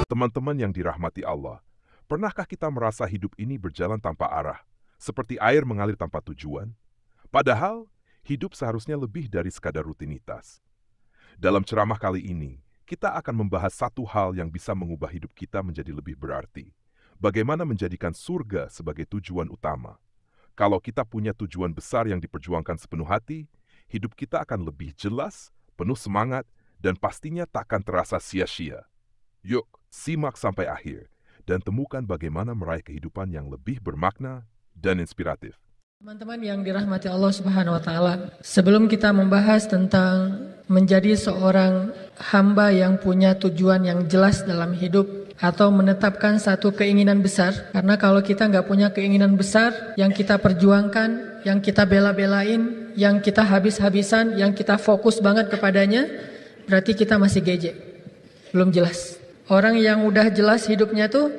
Teman-teman yang dirahmati Allah, pernahkah kita merasa hidup ini berjalan tanpa arah, seperti air mengalir tanpa tujuan? Padahal, hidup seharusnya lebih dari sekadar rutinitas. Dalam ceramah kali ini, kita akan membahas satu hal yang bisa mengubah hidup kita menjadi lebih berarti. Bagaimana menjadikan surga sebagai tujuan utama. Kalau kita punya tujuan besar yang diperjuangkan sepenuh hati, hidup kita akan lebih jelas, penuh semangat, dan pastinya takkan terasa sia-sia. Yuk, simak sampai akhir dan temukan bagaimana meraih kehidupan yang lebih bermakna dan inspiratif. Teman-teman yang dirahmati Allah Subhanahu wa Ta'ala, sebelum kita membahas tentang menjadi seorang hamba yang punya tujuan yang jelas dalam hidup atau menetapkan satu keinginan besar, karena kalau kita nggak punya keinginan besar yang kita perjuangkan, yang kita bela-belain, yang kita habis-habisan, yang kita fokus banget kepadanya, berarti kita masih geje, belum jelas. Orang yang udah jelas hidupnya tuh,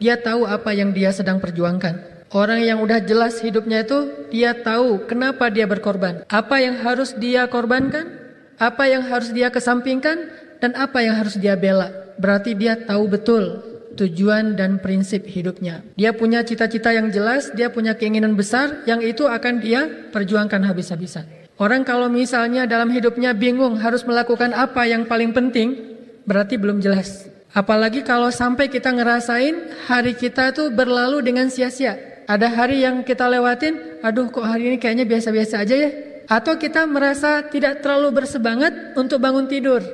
dia tahu apa yang dia sedang perjuangkan. Orang yang udah jelas hidupnya itu, dia tahu kenapa dia berkorban. Apa yang harus dia korbankan, apa yang harus dia kesampingkan, dan apa yang harus dia bela. Berarti dia tahu betul tujuan dan prinsip hidupnya. Dia punya cita-cita yang jelas, dia punya keinginan besar, yang itu akan dia perjuangkan habis-habisan. Orang kalau misalnya dalam hidupnya bingung harus melakukan apa yang paling penting, berarti belum jelas. Apalagi kalau sampai kita ngerasain hari kita tuh berlalu dengan sia-sia. Ada hari yang kita lewatin, aduh kok hari ini kayaknya biasa-biasa aja ya. Atau kita merasa tidak terlalu bersemangat untuk bangun tidur.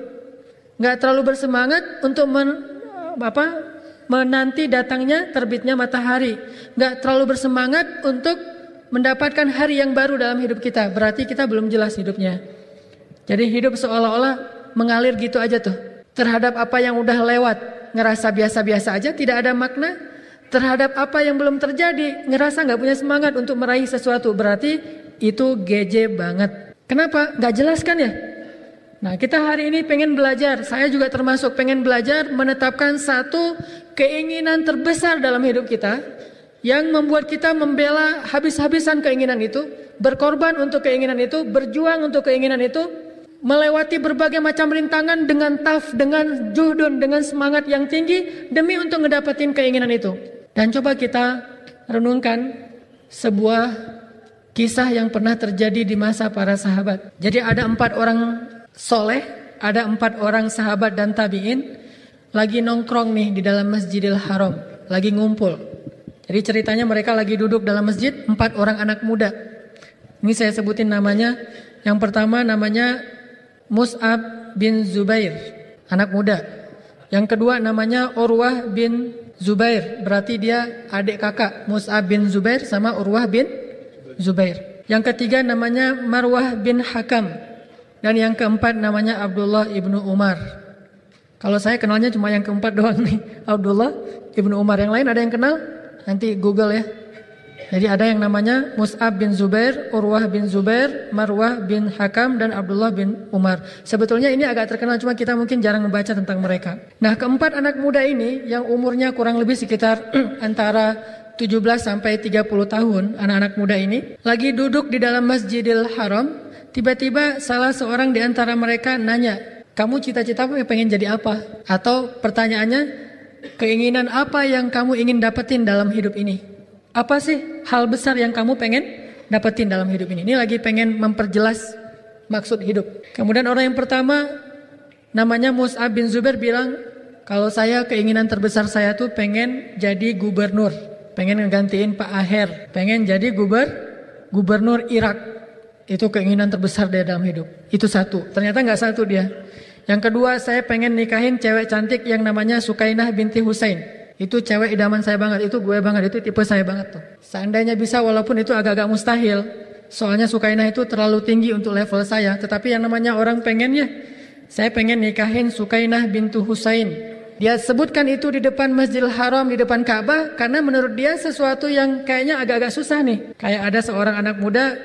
Nggak terlalu bersemangat untuk menanti datangnya terbitnya matahari. Nggak terlalu bersemangat untuk mendapatkan hari yang baru dalam hidup kita. Berarti kita belum jelas hidupnya. Jadi hidup seolah-olah mengalir gitu aja tuh. Terhadap apa yang udah lewat, ngerasa biasa-biasa aja, tidak ada makna. Terhadap apa yang belum terjadi, ngerasa gak punya semangat untuk meraih sesuatu. Berarti itu geje banget. Kenapa? Gak jelas kan ya? Nah, kita hari ini pengen belajar. Saya juga termasuk pengen belajar menetapkan satu keinginan terbesar dalam hidup kita, yang membuat kita membela habis-habisan keinginan itu, berkorban untuk keinginan itu, berjuang untuk keinginan itu, melewati berbagai macam rintangan dengan dengan juhdun, dengan semangat yang tinggi demi untuk ngedapetin keinginan itu. Dan coba kita renungkan sebuah kisah yang pernah terjadi di masa para sahabat. Jadi ada 4 orang soleh, ada 4 orang sahabat dan tabi'in lagi nongkrong nih di dalam Masjidil Haram, lagi ngumpul. Jadi ceritanya mereka lagi duduk dalam masjid, 4 orang anak muda. Ini saya sebutin namanya. Yang pertama namanya Mus'ab bin Zubair, anak muda. Yang kedua namanya Urwah bin Zubair, berarti dia adik kakak Mus'ab bin Zubair sama Urwah bin Zubair. Yang ketiga namanya Marwah bin Hakam. Dan yang keempat namanya Abdullah ibnu Umar. Kalau saya kenalnya cuma yang keempat doang nih, Abdullah ibnu Umar. Yang lain ada yang kenal? Nanti Google ya. Jadi ada yang namanya Mus'ab bin Zubair, Urwah bin Zubair, Marwah bin Hakam, dan Abdullah bin Umar. Sebetulnya ini agak terkenal, cuma kita mungkin jarang membaca tentang mereka. Nah, keempat anak muda ini yang umurnya kurang lebih sekitar antara 17 sampai 30 tahun, anak-anak muda ini lagi duduk di dalam Masjidil Haram. Tiba-tiba salah seorang di antara mereka nanya, kamu cita-cita pengen jadi apa? Atau pertanyaannya, keinginan apa yang kamu ingin dapetin dalam hidup ini? Apa sih hal besar yang kamu pengen dapetin dalam hidup ini? Ini lagi pengen memperjelas maksud hidup. Kemudian orang yang pertama namanya Mus'ab bin Zubair bilang, kalau saya keinginan terbesar saya tuh pengen jadi gubernur, pengen ngegantiin Pak Aher, pengen jadi gubernur Irak. Itu keinginan terbesar dia dalam hidup. Itu satu. Ternyata nggak satu dia. Yang kedua, saya pengen nikahin cewek cantik yang namanya Sukainah binti Husain. Itu cewek idaman saya banget, itu gue banget, itu tipe saya banget tuh. Seandainya bisa, walaupun itu agak-agak mustahil, soalnya Sukainah itu terlalu tinggi untuk level saya. Tetapi yang namanya orang pengennya, saya pengen nikahin Sukainah bintu Husain. Dia sebutkan itu di depan Masjidil Haram, di depan Ka'bah, karena menurut dia sesuatu yang kayaknya agak-agak susah nih. Kayak ada seorang anak muda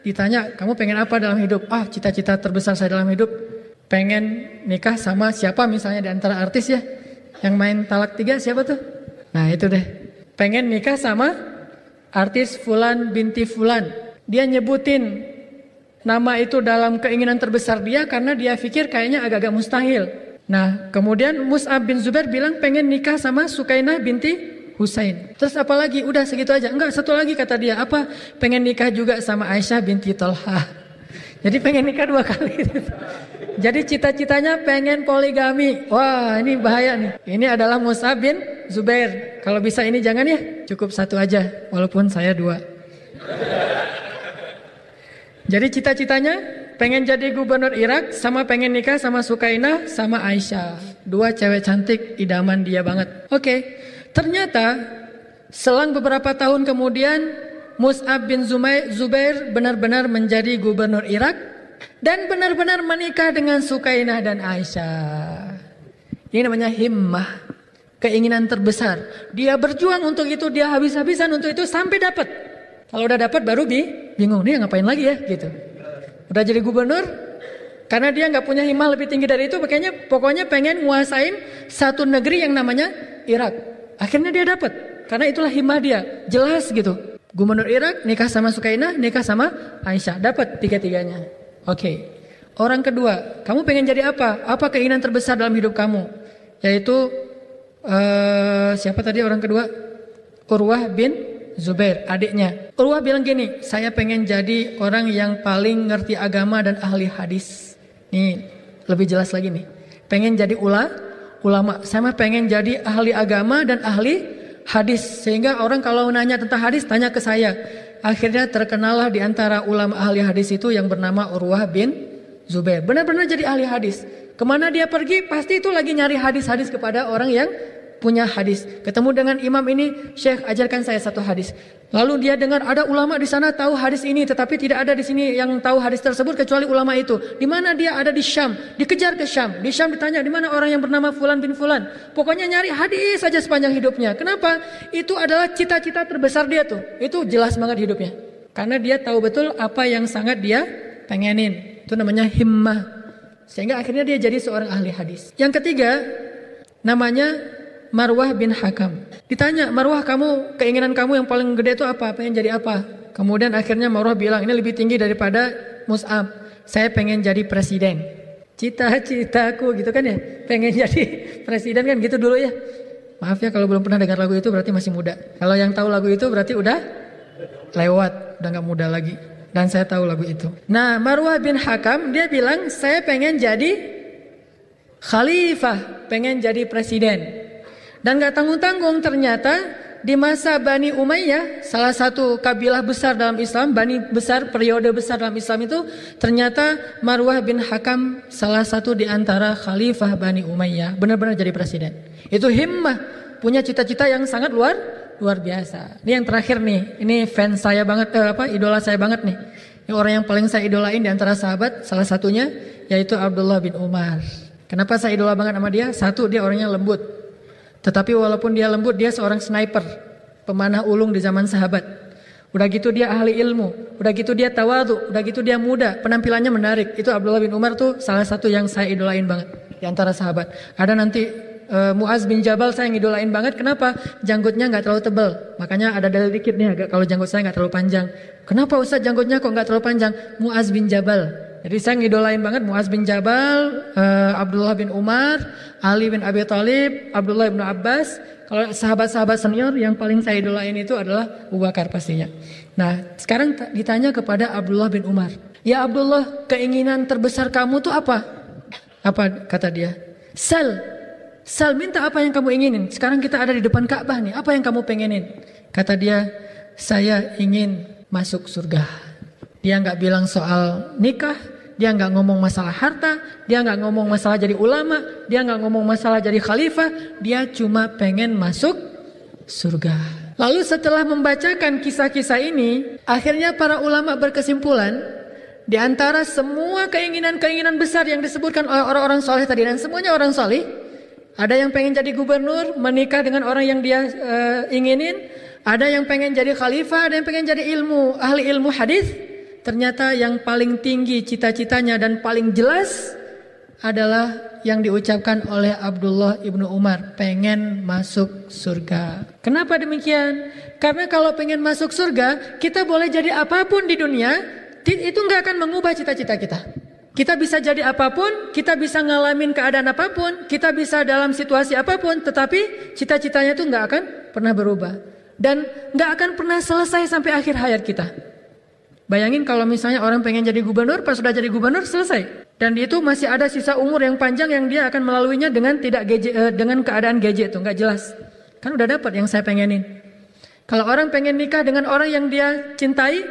ditanya, kamu pengen apa dalam hidup? Cita-cita terbesar saya dalam hidup pengen nikah sama siapa misalnya di antara artis ya. Yang main talak 3 siapa tuh? Nah itu deh. Pengen nikah sama artis Fulan binti Fulan. Dia nyebutin nama itu dalam keinginan terbesar dia karena dia pikir kayaknya agak-agak mustahil. Nah, kemudian Mus'ab bin Zubair bilang pengen nikah sama Sukainah binti Husain. Terus apa lagi? Udah segitu aja. Enggak, satu lagi kata dia. Apa? Pengen nikah juga sama Aisyah binti Thalhah. Jadi pengen nikah 2 kali. Jadi cita-citanya pengen poligami. Wah, ini bahaya nih. Ini adalah Mus'ab bin Zubair. Kalau bisa ini jangan ya. Cukup 1 aja. Walaupun saya 2. Jadi cita-citanya pengen jadi gubernur Irak sama pengen nikah sama Sukainah sama Aisyah. 2 cewek cantik, idaman dia banget. Oke. Ternyata selang beberapa tahun kemudian Mus'ab bin Zubair benar-benar menjadi gubernur Irak dan benar-benar menikah dengan Sukainah dan Aisyah. Ini namanya himmah, keinginan terbesar. Dia berjuang untuk itu, dia habis-habisan untuk itu sampai dapat. Kalau udah dapat baru bingung, nih ngapain lagi ya gitu. Udah jadi gubernur, karena dia nggak punya himmah lebih tinggi dari itu, pokoknya pengen nguasain satu negeri yang namanya Irak. Akhirnya dia dapat, karena itulah himmah dia, jelas gitu. Gubernur Irak, nikah sama Sukainah, nikah sama Aisyah. Dapat 3-tiganya. Oke. Orang kedua, kamu pengen jadi apa? Apa keinginan terbesar dalam hidup kamu? Yaitu, siapa tadi orang kedua? Urwah bin Zubair, adiknya. Urwah bilang gini, saya pengen jadi orang yang paling ngerti agama dan ahli hadis. Nih, lebih jelas lagi nih. Pengen jadi ulama. Saya pengen jadi ahli agama dan ahli hadis, sehingga orang kalau nanya tentang hadis tanya ke saya. Akhirnya terkenallah di antara ulama ahli hadis itu yang bernama Urwah bin Zubair. Benar-benar jadi ahli hadis. Kemana dia pergi pasti itu lagi nyari hadis-hadis kepada orang yang punya hadis. Ketemu dengan imam ini, Syekh ajarkan saya 1 hadis. Lalu dia dengar ada ulama di sana tahu hadis ini, tetapi tidak ada di sini yang tahu hadis tersebut kecuali ulama itu. Di mana dia? Ada di Syam. Dikejar ke Syam. Di Syam ditanya di mana orang yang bernama Fulan bin Fulan. Pokoknya nyari hadis saja sepanjang hidupnya. Kenapa? Itu adalah cita-cita terbesar dia tuh. Itu jelas banget hidupnya. Karena dia tahu betul apa yang sangat dia pengenin. Itu namanya himmah. Sehingga akhirnya dia jadi seorang ahli hadis. Yang ketiga, namanya Marwah bin Hakam. Ditanya, Marwah, kamu keinginan kamu yang paling gede itu apa? Pengen jadi apa? Kemudian akhirnya Marwah bilang, ini lebih tinggi daripada Mus'ab. Saya pengen jadi presiden. Cita-citaku gitu kan ya. Pengen jadi presiden kan gitu dulu ya. Maaf ya kalau belum pernah dengar lagu itu berarti masih muda. Kalau yang tahu lagu itu berarti udah lewat, udah gak muda lagi. Dan saya tahu lagu itu. Nah, Marwah bin Hakam dia bilang, saya pengen jadi khalifah, pengen jadi presiden. Dan gak tanggung-tanggung ternyata di masa Bani Umayyah, salah satu kabilah besar dalam Islam, Bani besar, periode besar dalam Islam itu, ternyata Marwah bin Hakam salah satu di antara khalifah Bani Umayyah, benar-benar jadi presiden. Itu himmah, punya cita-cita yang sangat luar biasa. Ini yang terakhir nih, ini fans saya banget, idola saya banget nih. Ini orang yang paling saya idolain di antara sahabat, salah satunya yaitu Abdullah bin Umar. Kenapa saya idola banget sama dia? 1, dia orangnya lembut. Tetapi walaupun dia lembut, dia seorang sniper, pemanah ulung di zaman sahabat. Udah gitu dia ahli ilmu, udah gitu dia tawadhu, udah gitu dia muda, penampilannya menarik. Itu Abdullah bin Umar tuh salah satu yang saya idolain banget di antara sahabat. Ada nanti Muaz bin Jabal saya ngidolain banget. Kenapa? Janggutnya nggak terlalu tebal. Makanya ada dalil dikit nih, agak kalau janggut saya nggak terlalu panjang. Kenapa Ustaz janggutnya kok nggak terlalu panjang? Muaz bin Jabal. Jadi saya ngidolain banget Muaz bin Jabal, Abdullah bin Umar, Ali bin Abi Thalib, Abdullah bin Abbas. Kalau sahabat-sahabat senior yang paling saya idolain itu adalah Abu Bakar pastinya. Nah, sekarang ditanya kepada Abdullah bin Umar. Ya Abdullah, keinginan terbesar kamu tuh apa? Apa kata dia? Sal, minta apa yang kamu inginin. Sekarang kita ada di depan Ka'bah nih. Apa yang kamu pengenin? Kata dia, saya ingin masuk surga. Dia nggak bilang soal nikah, dia nggak ngomong masalah harta, dia nggak ngomong masalah jadi ulama, dia nggak ngomong masalah jadi khalifah, dia cuma pengen masuk surga. Lalu setelah membacakan kisah-kisah ini, akhirnya para ulama berkesimpulan, di antara semua keinginan-keinginan besar yang disebutkan oleh orang-orang soleh tadi, dan semuanya orang soleh, ada yang pengen jadi gubernur, menikah dengan orang yang dia inginin, ada yang pengen jadi khalifah, ada yang pengen jadi ahli ilmu hadis. Ternyata yang paling tinggi cita-citanya dan paling jelas adalah yang diucapkan oleh Abdullah ibnu Umar, pengen masuk surga. Kenapa demikian? Karena kalau pengen masuk surga, kita boleh jadi apapun di dunia, itu nggak akan mengubah cita-cita kita. Kita bisa jadi apapun, kita bisa ngalamin keadaan apapun, kita bisa dalam situasi apapun, tetapi cita-citanya itu nggak akan pernah berubah. Dan nggak akan pernah selesai sampai akhir hayat kita. Bayangin kalau misalnya orang pengen jadi gubernur, pas sudah jadi gubernur selesai. Dan itu masih ada sisa umur yang panjang yang dia akan melaluinya dengan dengan keadaan gadget itu, nggak jelas. Kan udah dapat yang saya pengenin. Kalau orang pengen nikah dengan orang yang dia cintai,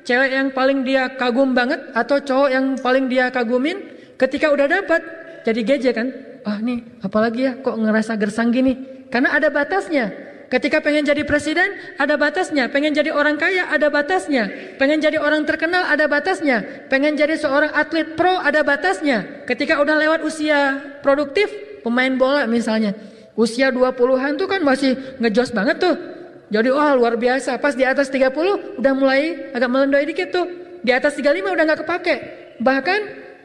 cewek yang paling dia kagum banget atau cowok yang paling dia kagumin, ketika udah dapat jadi gadget kan. Ah nih, apalagi ya kok ngerasa gersang gini? Karena ada batasnya. Ketika pengen jadi presiden, ada batasnya. Pengen jadi orang kaya, ada batasnya. Pengen jadi orang terkenal, ada batasnya. Pengen jadi seorang atlet pro, ada batasnya. Ketika udah lewat usia produktif, pemain bola misalnya, usia 20-an tuh kan masih ngejos banget tuh. Jadi luar biasa. Pas di atas 30, udah mulai agak melendoi dikit tuh. Di atas 35 udah gak kepake. Bahkan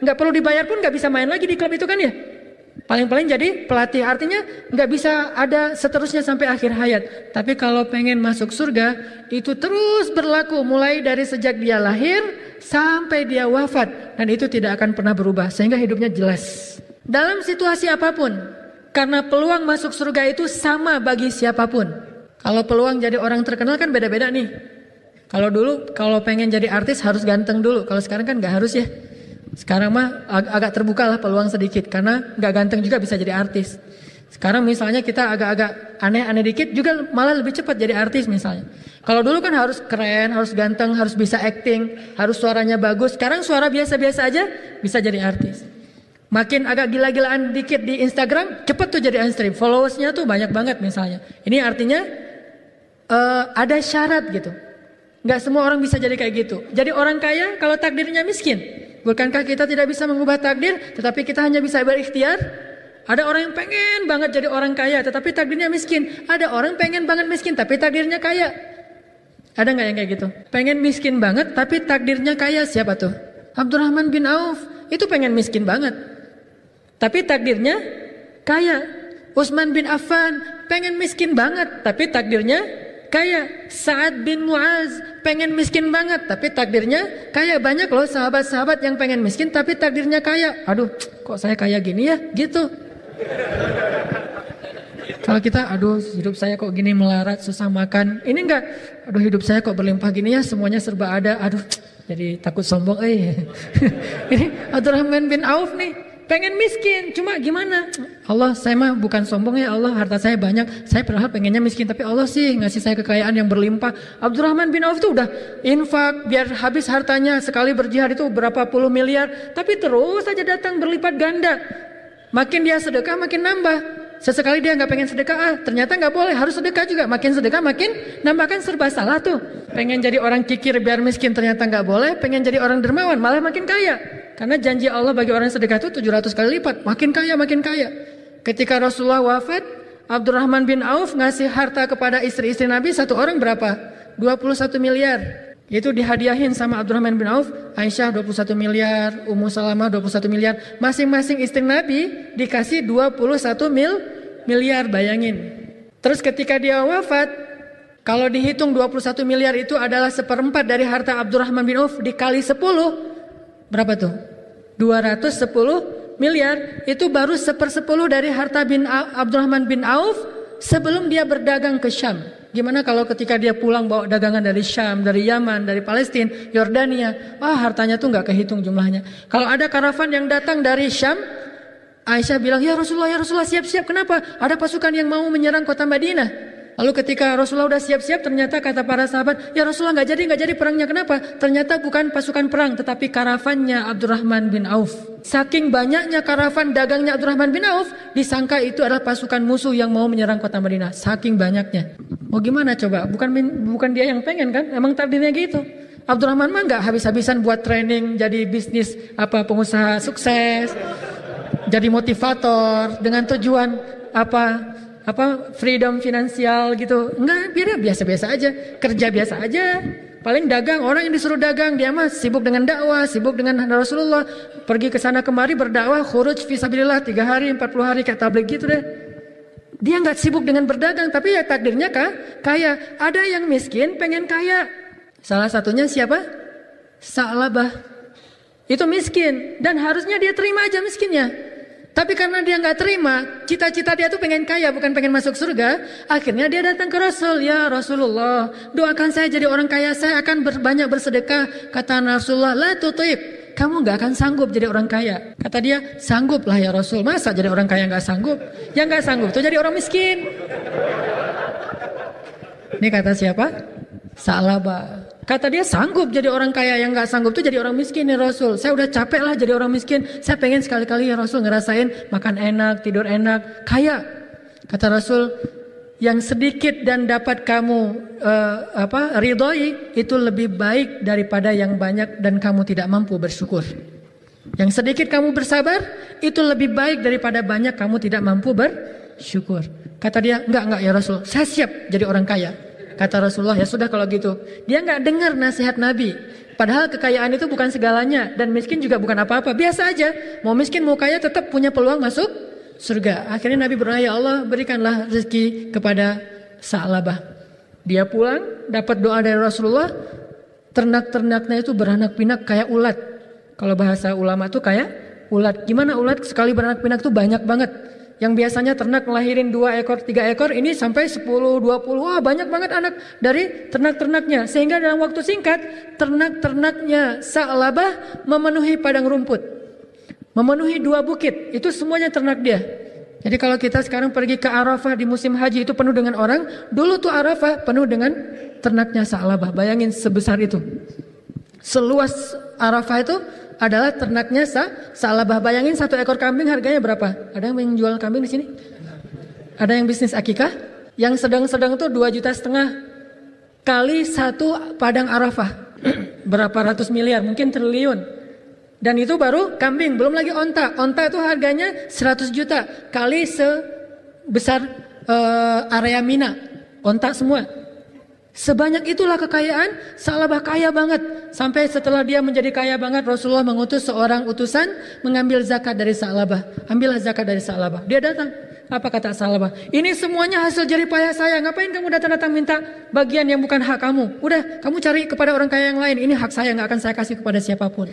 gak perlu dibayar pun gak bisa main lagi di klub itu kan ya. Paling-paling jadi pelatih, artinya nggak bisa ada seterusnya sampai akhir hayat. Tapi kalau pengen masuk surga, itu terus berlaku mulai dari sejak dia lahir sampai dia wafat. Dan itu tidak akan pernah berubah, sehingga hidupnya jelas. Dalam situasi apapun, karena peluang masuk surga itu sama bagi siapapun. Kalau peluang jadi orang terkenal kan beda-beda nih. Kalau dulu, kalau pengen jadi artis harus ganteng dulu. Kalau sekarang kan nggak harus ya. Sekarang mah agak terbuka lah peluang sedikit, karena gak ganteng juga bisa jadi artis. Sekarang misalnya kita agak-agak aneh-aneh dikit juga malah lebih cepat jadi artis misalnya. Kalau dulu kan harus keren, harus ganteng, harus bisa acting, harus suaranya bagus. Sekarang suara biasa-biasa aja bisa jadi artis. Makin agak gila-gilaan dikit di Instagram, cepet tuh jadi unstream. Followersnya tuh banyak banget misalnya. Ini artinya ada syarat gitu. Gak semua orang bisa jadi kayak gitu. Jadi orang kaya kalau takdirnya miskin. Bukankah kita tidak bisa mengubah takdir, tetapi kita hanya bisa berikhtiar? Ada orang yang pengen banget jadi orang kaya, tetapi takdirnya miskin. Ada orang pengen banget miskin, tapi takdirnya kaya. Ada nggak yang kayak gitu? Pengen miskin banget, tapi takdirnya kaya. Siapa tuh? Abdurrahman bin Auf. Itu pengen miskin banget, tapi takdirnya kaya. Utsman bin Affan pengen miskin banget, tapi takdirnya kaya. Sa'ad bin Mu'az pengen miskin banget, tapi takdirnya kaya. Banyak loh sahabat-sahabat yang pengen miskin, tapi takdirnya kaya. Aduh, kok saya kaya gini ya? Gitu. Kalau kita, aduh hidup saya kok gini melarat, susah makan. Ini enggak, aduh hidup saya kok berlimpah gini ya, semuanya serba ada. Aduh, jadi takut sombong. Ini Abdurrahman bin Auf nih. Pengen miskin, cuma gimana? Allah, saya mah bukan sombong ya Allah, harta saya banyak. Saya padahal pengennya miskin, tapi Allah sih ngasih saya kekayaan yang berlimpah. Abdurrahman bin Auf itu udah infak, biar habis hartanya. Sekali berjihad itu berapa puluh miliar. Tapi terus saja datang berlipat ganda. Makin dia sedekah, makin nambah. Sesekali dia gak pengen sedekah, ternyata gak boleh, harus sedekah juga. Makin sedekah, makin nambahkan, serba salah tuh. Pengen jadi orang kikir biar miskin, ternyata gak boleh. Pengen jadi orang dermawan, malah makin kaya. Karena janji Allah bagi orang sedekah itu 700 kali lipat. Makin kaya, makin kaya. Ketika Rasulullah wafat, Abdurrahman bin Auf ngasih harta kepada istri-istri Nabi, satu orang berapa? 21 miliar. Itu dihadiahin sama Abdurrahman bin Auf. Aisyah 21 miliar, Ummu Salamah 21 miliar. Masing-masing istri Nabi dikasih 21 miliar, bayangin. Terus ketika dia wafat, kalau dihitung 21 miliar itu adalah 1/4 dari harta Abdurrahman bin Auf, dikali 10, berapa tuh? 210 miliar. Itu baru 1/10 dari harta Abdurrahman bin Auf sebelum dia berdagang ke Syam. Gimana kalau ketika dia pulang bawa dagangan dari Syam, dari Yaman, dari Palestina, Yordania, hartanya tuh gak kehitung jumlahnya. Kalau ada karavan yang datang dari Syam, Aisyah bilang, ya Rasulullah siap-siap. Kenapa? Ada pasukan yang mau menyerang kota Madinah. Lalu ketika Rasulullah udah siap-siap, ternyata kata para sahabat, ya Rasulullah gak jadi perangnya. Kenapa? Ternyata bukan pasukan perang, tetapi karavannya Abdurrahman bin Auf. Saking banyaknya karavan dagangnya Abdurrahman bin Auf, disangka itu adalah pasukan musuh yang mau menyerang kota Madinah. Saking banyaknya. Mau gimana coba? Bukan dia yang pengen kan? Emang takdirnya gitu. Abdurrahman mah gak habis-habisan buat training, jadi bisnis pengusaha sukses, jadi motivator dengan tujuan freedom finansial gitu. Enggak, biar biasa-biasa aja, kerja biasa aja. Paling dagang, orang yang disuruh dagang, dia mah sibuk dengan dakwah, sibuk dengan Rasulullah, pergi ke sana kemari berdakwah, khuruj fisabilillah 3 hari, 40 hari kayak tabligh gitu deh. Dia enggak sibuk dengan berdagang, tapi ya takdirnya kaya. Ada yang miskin pengen kaya. Salah satunya siapa? Sa'labah itu miskin dan harusnya dia terima aja miskinnya. Tapi karena dia nggak terima, cita-cita dia tuh pengen kaya bukan pengen masuk surga. Akhirnya dia datang ke Rasul, ya Rasulullah, doakan saya jadi orang kaya, saya akan banyak bersedekah. Kata Rasulullah, la tutib, kamu nggak akan sanggup jadi orang kaya. Kata dia, sangguplah ya Rasul. Masa jadi orang kaya nggak sanggup? Yang nggak sanggup tuh jadi orang miskin. Ini kata siapa? Sa'labah. Kata dia sanggup jadi orang kaya, yang gak sanggup tuh jadi orang miskin ya Rasul. Saya udah capek lah jadi orang miskin. Saya pengen sekali-kali ya Rasul ngerasain makan enak, tidur enak, kaya. Kata Rasul, yang sedikit dan dapat kamu ridhoi itu lebih baik daripada yang banyak dan kamu tidak mampu bersyukur. Yang sedikit kamu bersabar itu lebih baik daripada banyak kamu tidak mampu bersyukur. Kata dia, enggak ya Rasul, saya siap jadi orang kaya. Kata Rasulullah, ya sudah kalau gitu. Dia nggak dengar nasihat Nabi. Padahal kekayaan itu bukan segalanya dan miskin juga bukan apa-apa. Biasa aja. Mau miskin mau kaya tetap punya peluang masuk surga. Akhirnya Nabi berdoa, ya Allah berikanlah rezeki kepada Sa'labah. Dia pulang dapat doa dari Rasulullah. Ternak-ternaknya itu beranak pinak kayak ulat. Kalau bahasa ulama tuh kayak ulat. Gimana ulat sekali beranak pinak tuh banyak banget. Yang biasanya ternak ngelahirin 2 ekor, 3 ekor, ini sampai 10, 20, wah banyak banget anak dari ternak-ternaknya. Sehingga dalam waktu singkat, ternak-ternaknya Sa'labah memenuhi padang rumput. Memenuhi 2 bukit, itu semuanya ternak dia. Jadi kalau kita sekarang pergi ke Arafah di musim haji itu penuh dengan orang, dulu tuh Arafah penuh dengan ternaknya Sa'labah. Bayangin sebesar itu. Seluas Arafah itu adalah ternaknya Sa'labah. Bayangin 1 ekor kambing harganya berapa? Ada yang menjual kambing di sini? Ada yang bisnis akikah? Yang sedang-sedang tuh 2,5 juta kali 1 padang Arafah. Berapa ratus miliar, mungkin triliun. Dan itu baru kambing, belum lagi onta. Onta itu harganya 100 juta kali sebesar area Mina. Onta semua. Sebanyak itulah kekayaan Sa'labah, kaya banget. Sampai setelah dia menjadi kaya banget, Rasulullah mengutus seorang utusan mengambil zakat dari Sa'labah. Ambillah zakat dari Sa'labah. Dia datang. Apa kata Sa'labah? Ini semuanya hasil jerih payah saya. Ngapain kamu datang-datang minta bagian yang bukan hak kamu? Udah, kamu cari kepada orang kaya yang lain. Ini hak saya, gak akan saya kasih kepada siapapun.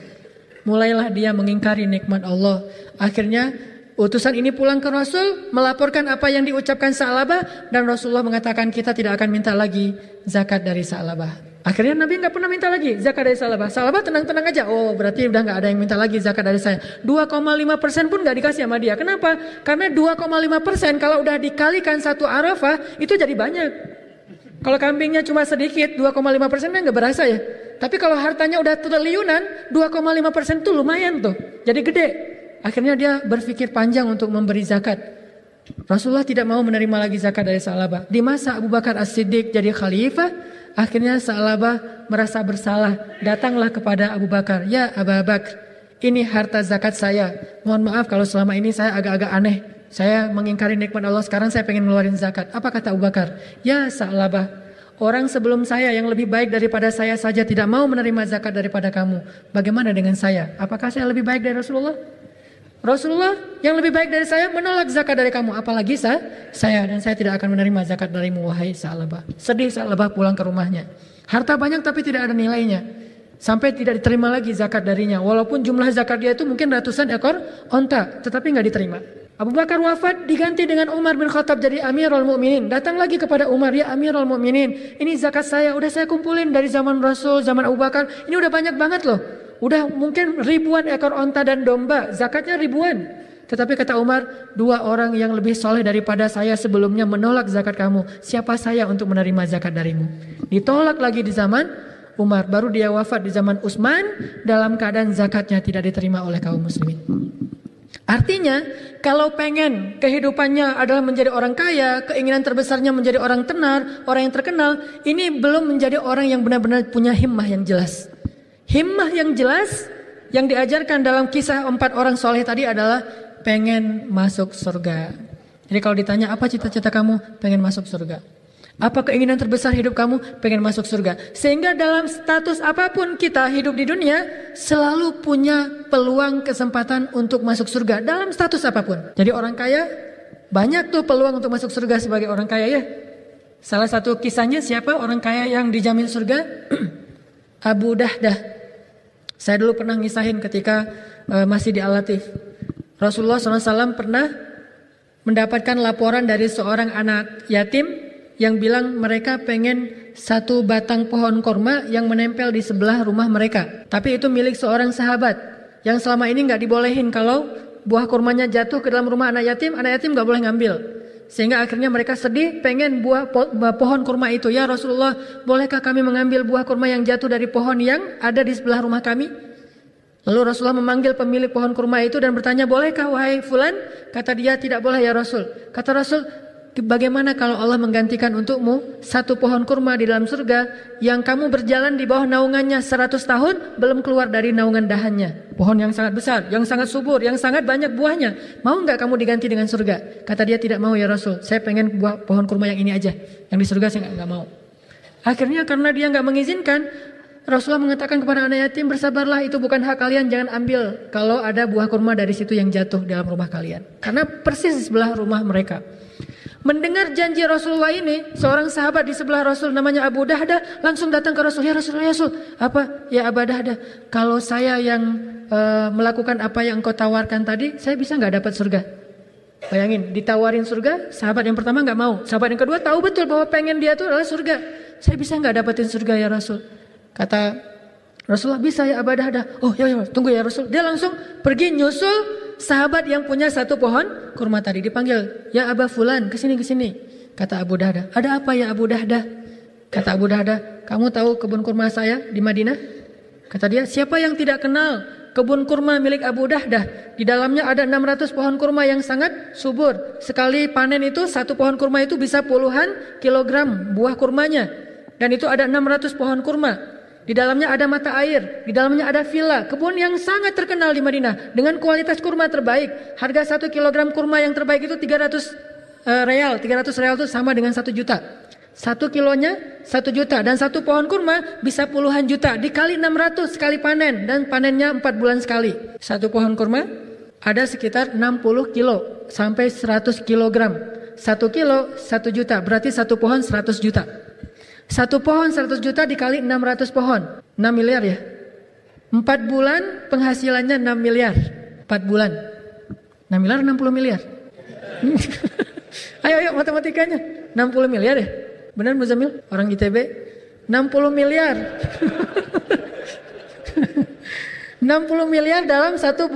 Mulailah dia mengingkari nikmat Allah. Akhirnya utusan ini pulang ke Rasul, melaporkan apa yang diucapkan Sa'labah, dan Rasulullah mengatakan kita tidak akan minta lagi zakat dari Sa'labah. Akhirnya Nabi nggak pernah minta lagi zakat dari Sa'labah. Sa'labah tenang-tenang aja. Oh berarti udah nggak ada yang minta lagi zakat dari saya. 2,5% pun nggak dikasih sama dia. Kenapa? Karena 2,5% kalau udah dikalikan 1 Arafah itu jadi banyak. Kalau kambingnya cuma sedikit, 2,5% kan nggak berasa ya. Tapi kalau hartanya udah triliunan, 2,5% tuh lumayan tuh. Jadi gede. Akhirnya dia berpikir panjang untuk memberi zakat. Rasulullah tidak mau menerima lagi zakat dari Sa'labah. Di masa Abu Bakar As-Siddiq jadi khalifah, akhirnya Sa'labah merasa bersalah. Datanglah kepada Abu Bakar, ya Abu Bakar, ini harta zakat saya. Mohon maaf kalau selama ini saya agak-agak aneh. Saya mengingkari nikmat Allah, sekarang saya pengen ngeluarin zakat. Apa kata Abu Bakar? Ya Sa'labah, orang sebelum saya yang lebih baik daripada saya saja tidak mau menerima zakat daripada kamu. Bagaimana dengan saya? Apakah saya lebih baik dari Rasulullah? Rasulullah yang lebih baik dari saya menolak zakat dari kamu, apalagi saya, dan saya tidak akan menerima zakat darimu wahai Sa'labah. Sedih Sa'labah pulang ke rumahnya. Harta banyak tapi tidak ada nilainya. Sampai tidak diterima lagi zakat darinya. Walaupun jumlah zakat dia itu mungkin ratusan ekor onta, tetapi nggak diterima. Abu Bakar wafat, diganti dengan Umar bin Khattab jadi Amirul Mukminin. Datang lagi kepada Umar, ya Amirul Mukminin, ini zakat saya udah saya kumpulin dari zaman Rasul, zaman Abu Bakar. Ini udah banyak banget loh. Udah mungkin ribuan ekor onta dan domba, zakatnya ribuan. Tetapi kata Umar, 2 orang yang lebih soleh daripada saya sebelumnya menolak zakat kamu. Siapa saya untuk menerima zakat darimu? Ditolak lagi di zaman Umar. Baru dia wafat di zaman Utsman dalam keadaan zakatnya tidak diterima oleh kaum muslimin. Artinya, kalau pengen kehidupannya adalah menjadi orang kaya, keinginan terbesarnya menjadi orang tenar, orang yang terkenal, ini belum menjadi orang yang benar-benar punya himmah yang jelas. Himmah yang jelas yang diajarkan dalam kisah 4 orang soleh tadi adalah pengen masuk surga. Jadi kalau ditanya apa cita-cita kamu? Pengen masuk surga. Apa keinginan terbesar hidup kamu? Pengen masuk surga. Sehingga dalam status apapun kita hidup di dunia selalu punya peluang kesempatan untuk masuk surga dalam status apapun. Jadi orang kaya banyak tuh peluang untuk masuk surga sebagai orang kaya ya. Salah satu kisahnya siapa orang kaya yang dijamin surga? Abu Dahdah. Saya dulu pernah ngisahin ketika masih di Al-Latif. Rasulullah SAW pernah mendapatkan laporan dari seorang anak yatim yang bilang mereka pengen satu batang pohon korma yang menempel di sebelah rumah mereka. Tapi itu milik seorang sahabat yang selama ini nggak dibolehin kalau buah kurmanya jatuh ke dalam rumah anak yatim nggak boleh ngambil. Sehingga akhirnya mereka sedih pengen pohon kurma itu. Ya Rasulullah, bolehkah kami mengambil buah kurma yang jatuh dari pohon yang ada di sebelah rumah kami? Lalu Rasulullah memanggil pemilik pohon kurma itu dan bertanya, bolehkah wahai fulan? Kata dia, tidak boleh ya Rasul. Kata Rasul, bagaimana kalau Allah menggantikan untukmu satu pohon kurma di dalam surga yang kamu berjalan di bawah naungannya 100 tahun belum keluar dari naungan dahannya. Pohon yang sangat besar, yang sangat subur, yang sangat banyak buahnya. Mau nggak kamu diganti dengan surga? Kata dia, tidak mau ya Rasul. Saya pengen pohon kurma yang ini aja. Yang di surga saya nggak mau. Akhirnya karena dia nggak mengizinkan, Rasulullah mengatakan kepada anak yatim, bersabarlah, itu bukan hak kalian, jangan ambil kalau ada buah kurma dari situ yang jatuh dalam rumah kalian. Karena persis di sebelah rumah mereka. Mendengar janji Rasulullah ini, seorang sahabat di sebelah Rasul namanya Abu Dahdah langsung datang ke Rasul. Ya Rasul, ya Rasul. Apa? Ya Abu Dahdah, kalau saya yang melakukan apa yang engkau tawarkan tadi, saya bisa nggak dapat surga? Bayangin, ditawarin surga, sahabat yang pertama nggak mau. Sahabat yang kedua tahu betul bahwa pengen dia itu adalah surga. Saya bisa nggak dapetin surga ya Rasul? Kata Rasulullah, bisa ya Abu Dahdah. Oh ya, tunggu ya Rasul. Dia langsung pergi nyusul sahabat yang punya satu pohon kurma tadi. Dipanggil, ya Aba Fulan, kesini. Kata Abu Dahdah, ada apa ya Abu Dahdah? Kata Abu Dahdah, kamu tahu kebun kurma saya di Madinah? Kata dia, siapa yang tidak kenal kebun kurma milik Abu Dahdah? Di dalamnya ada 600 pohon kurma yang sangat subur. Sekali panen itu, satu pohon kurma itu bisa puluhan kilogram buah kurmanya. Dan itu ada 600 pohon kurma. Di dalamnya ada mata air, di dalamnya ada villa, kebun yang sangat terkenal di Madinah dengan kualitas kurma terbaik. Harga 1 kilogram kurma yang terbaik itu 300 real. 300 real itu sama dengan 1 juta. 1 kilonya 1 juta dan satu pohon kurma bisa puluhan juta. Dikali 600 sekali panen dan panennya 4 bulan sekali. Satu pohon kurma ada sekitar 60 kilo sampai 100 kilogram. 1 kilo 1 juta, berarti satu pohon 100 juta. Satu pohon 100 juta dikali 600 pohon, 6 miliar ya. 4 bulan penghasilannya 6 miliar. 4 bulan 6 miliar 60 miliar. Ayo matematikanya. 60 miliar ya. Benar Muzamil? Orang ITB 60 miliar. 60 miliar dalam satu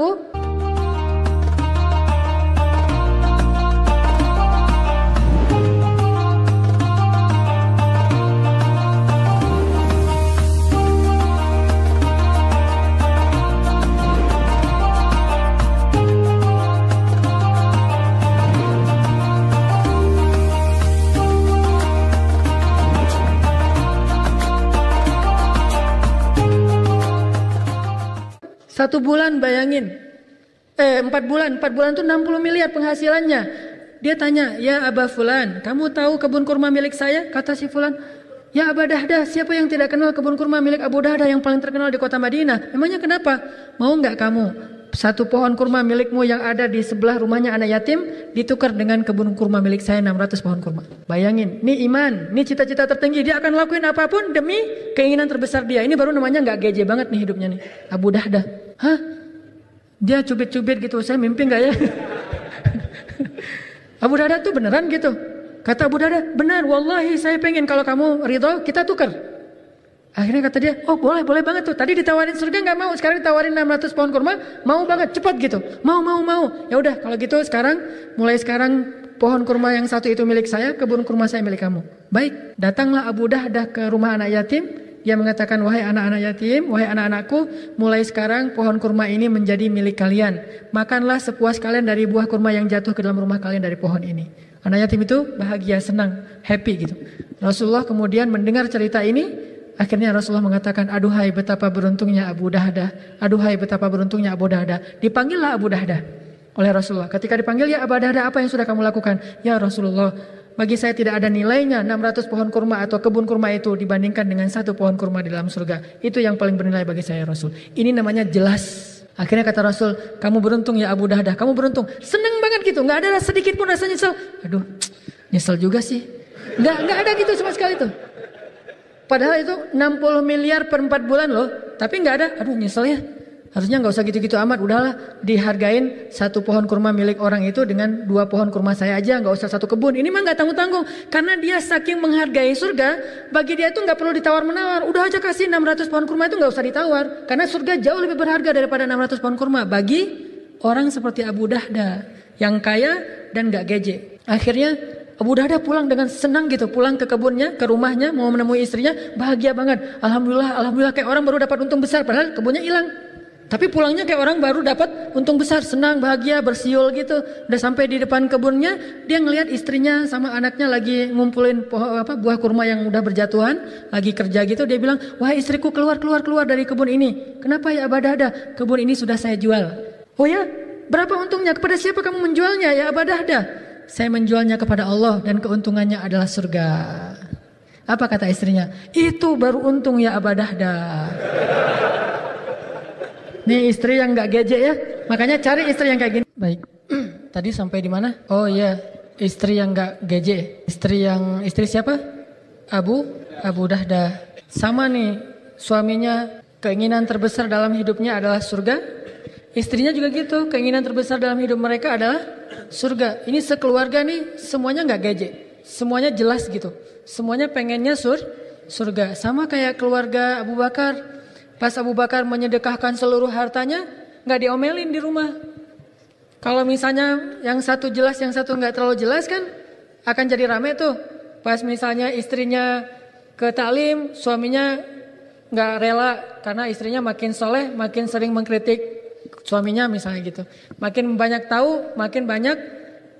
Satu bulan bayangin. 4 bulan itu 60 miliar penghasilannya. Dia tanya, ya Aba Fulan, kamu tahu kebun kurma milik saya? Kata si Fulan, ya Abu Dahdah, siapa yang tidak kenal kebun kurma milik Abu Dahdah yang paling terkenal di kota Madinah? Memangnya kenapa? Mau nggak kamu satu pohon kurma milikmu yang ada di sebelah rumahnya anak yatim ditukar dengan kebun kurma milik saya 600 pohon kurma. Bayangin, ini iman, ini cita-cita tertinggi. Dia akan lakuin apapun demi keinginan terbesar dia. Ini baru namanya nggak geje banget nih hidupnya nih. Abu Dahdah, hah? Dia cubit-cubit gitu, saya mimpi nggak ya? Abu Dahdah tuh beneran gitu. Kata Abu Dahdah, benar, wallahi saya pengen kalau kamu ridho kita tukar. Akhirnya kata dia, oh boleh banget tuh. Tadi ditawarin surga nggak mau, sekarang ditawarin 600 pohon kurma, mau banget, cepat gitu. Mau. Ya udah kalau gitu mulai sekarang pohon kurma yang satu itu milik saya, kebun kurma saya milik kamu. Baik, datanglah Abu Dahdah ke rumah anak yatim. Dia mengatakan, wahai anak-anak yatim, wahai anak-anakku, mulai sekarang pohon kurma ini menjadi milik kalian. Makanlah sepuas kalian dari buah kurma yang jatuh ke dalam rumah kalian dari pohon ini. Anak yatim itu bahagia, senang, happy gitu. Rasulullah kemudian mendengar cerita ini, akhirnya Rasulullah mengatakan, aduhai betapa beruntungnya Abu Dahdah, aduhai betapa beruntungnya Abu Dahdah. Dipanggillah Abu Dahdah oleh Rasulullah. Ketika dipanggil, ya Abu Dahdah, apa yang sudah kamu lakukan? Ya Rasulullah, bagi saya tidak ada nilainya 600 pohon kurma atau kebun kurma itu dibandingkan dengan satu pohon kurma di dalam surga. Itu yang paling bernilai bagi saya Rasul. Ini namanya jelas. Akhirnya kata Rasul, kamu beruntung ya Abu Dahdah, kamu beruntung. Seneng banget gitu, gak ada sedikit pun rasa nyesel. Aduh, nyesel juga sih. Gak ada gitu sama sekali tuh. Padahal itu 60 miliar per 4 bulan loh. Tapi nggak ada, aduh nyesel ya. Harusnya nggak usah gitu-gitu amat, udahlah dihargain 1 pohon kurma milik orang itu dengan 2 pohon kurma saya aja, nggak usah 1 kebun. Ini mah nggak tanggung-tanggung, karena dia saking menghargai surga, bagi dia itu nggak perlu ditawar-menawar. Udah aja kasih 600 pohon kurma itu nggak usah ditawar, karena surga jauh lebih berharga daripada 600 pohon kurma bagi orang seperti Abu Dahda yang kaya dan nggak geje. Akhirnya Abu Dahda pulang dengan senang gitu, pulang ke kebunnya, ke rumahnya, mau menemui istrinya, bahagia banget. Alhamdulillah kayak orang baru dapat untung besar, padahal kebunnya hilang. Tapi pulangnya kayak orang baru dapat untung besar, senang, bahagia, bersiul gitu. Udah sampai di depan kebunnya, dia ngelihat istrinya sama anaknya lagi ngumpulin buah kurma yang udah berjatuhan, lagi kerja gitu. Dia bilang, wah istriku keluar dari kebun ini. Kenapa ya Abu Dahda? Kebun ini sudah saya jual. Oh ya, berapa untungnya? Kepada siapa kamu menjualnya ya Abu Dahda? Saya menjualnya kepada Allah dan keuntungannya adalah surga. Apa kata istrinya? Itu baru untung ya Abu Dahda. Nih istri yang nggak geje ya, makanya cari istri yang kayak gini. Baik, tadi sampai di mana? Oh iya, istri yang nggak geje. Istri siapa? Abu Dahda. Sama nih, suaminya keinginan terbesar dalam hidupnya adalah surga. Istrinya juga gitu, keinginan terbesar dalam hidup mereka adalah surga. Ini sekeluarga nih, semuanya nggak geje, semuanya jelas gitu. Semuanya pengennya surga. Sama kayak keluarga Abu Bakar. Pas Abu Bakar menyedekahkan seluruh hartanya, nggak diomelin di rumah. Kalau misalnya yang satu jelas, yang satu nggak terlalu jelas kan, akan jadi rame tuh. Pas misalnya istrinya ke taklim, suaminya nggak rela karena istrinya makin soleh, makin sering mengkritik suaminya misalnya gitu. Makin banyak tahu, makin banyak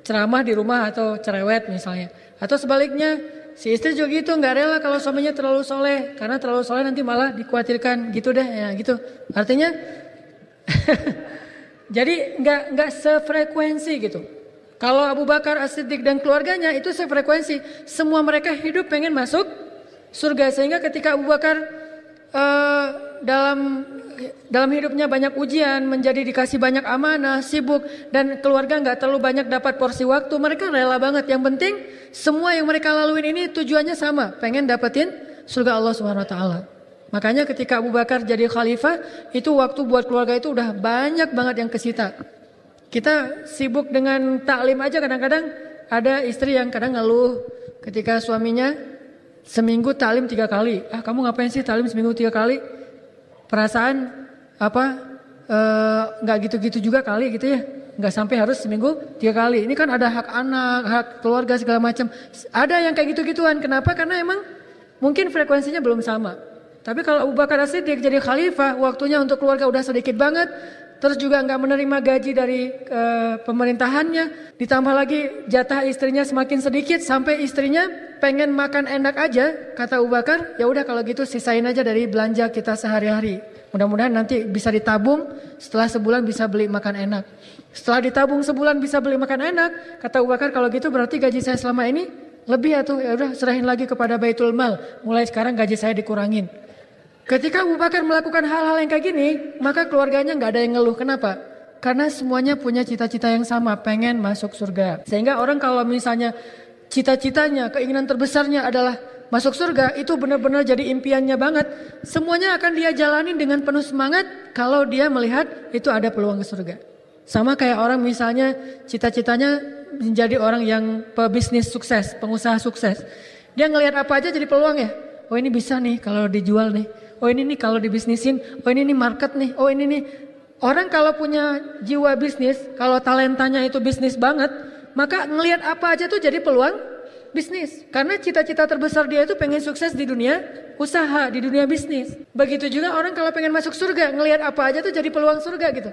ceramah di rumah atau cerewet misalnya. Atau sebaliknya, si istri juga gitu, nggak rela kalau suaminya terlalu soleh, karena terlalu soleh nanti malah dikhawatirkan gitu deh, ya gitu. Artinya, jadi nggak sefrekuensi gitu. Kalau Abu Bakar As-Siddiq dan keluarganya itu sefrekuensi, semua mereka hidup pengen masuk surga, sehingga ketika Abu Bakar dalam hidupnya banyak ujian, menjadi dikasih banyak amanah, sibuk, dan keluarga nggak terlalu banyak dapat porsi waktu, mereka rela banget. Yang penting semua yang mereka laluin ini tujuannya sama, pengen dapetin surga Allah Subhanahu Wa Taala. Makanya ketika Abu Bakar jadi khalifah, itu waktu buat keluarga itu udah banyak banget yang kesita. Kita sibuk dengan taklim aja, kadang-kadang ada istri yang kadang ngeluh ketika suaminya seminggu taklim 3 kali. Kamu ngapain sih taklim seminggu 3 kali? Perasaan nggak gitu-gitu juga kali gitu ya, nggak sampai harus seminggu 3 kali. Ini kan ada hak anak, hak keluarga segala macam. Ada yang kayak gitu-gituan. Kenapa? Karena emang mungkin frekuensinya belum sama. Tapi kalau Abu Bakar As-Siddiq jadi khalifah, waktunya untuk keluarga udah sedikit banget. Terus juga nggak menerima gaji dari pemerintahannya. Ditambah lagi jatah istrinya semakin sedikit sampai istrinya pengen makan enak aja. Kata Abu Bakar, ya udah kalau gitu sisain aja dari belanja kita sehari-hari. Mudah-mudahan nanti bisa ditabung, setelah sebulan bisa beli makan enak. Setelah ditabung sebulan bisa beli makan enak, kata Abu Bakar, kalau gitu berarti gaji saya selama ini lebih atau ya udah serahin lagi kepada Baitul Mal. Mulai sekarang gaji saya dikurangin. Ketika Abu Bakar melakukan hal-hal yang kayak gini, maka keluarganya nggak ada yang ngeluh. Kenapa? Karena semuanya punya cita-cita yang sama, pengen masuk surga. Sehingga orang kalau misalnya cita-citanya, keinginan terbesarnya adalah masuk surga, itu benar-benar jadi impiannya banget. Semuanya akan dia jalanin dengan penuh semangat kalau dia melihat itu ada peluang ke surga. Sama kayak orang misalnya cita-citanya menjadi orang yang pebisnis sukses, pengusaha sukses. Dia ngelihat apa aja jadi peluang ya. Oh ini bisa nih kalau dijual nih. Oh ini nih kalau dibisnisin. Oh ini nih market nih. Oh ini nih. Orang kalau punya jiwa bisnis, kalau talentanya itu bisnis banget, maka ngelihat apa aja tuh jadi peluang bisnis. Karena cita-cita terbesar dia itu pengen sukses di dunia usaha, di dunia bisnis. Begitu juga orang kalau pengen masuk surga, ngelihat apa aja tuh jadi peluang surga gitu.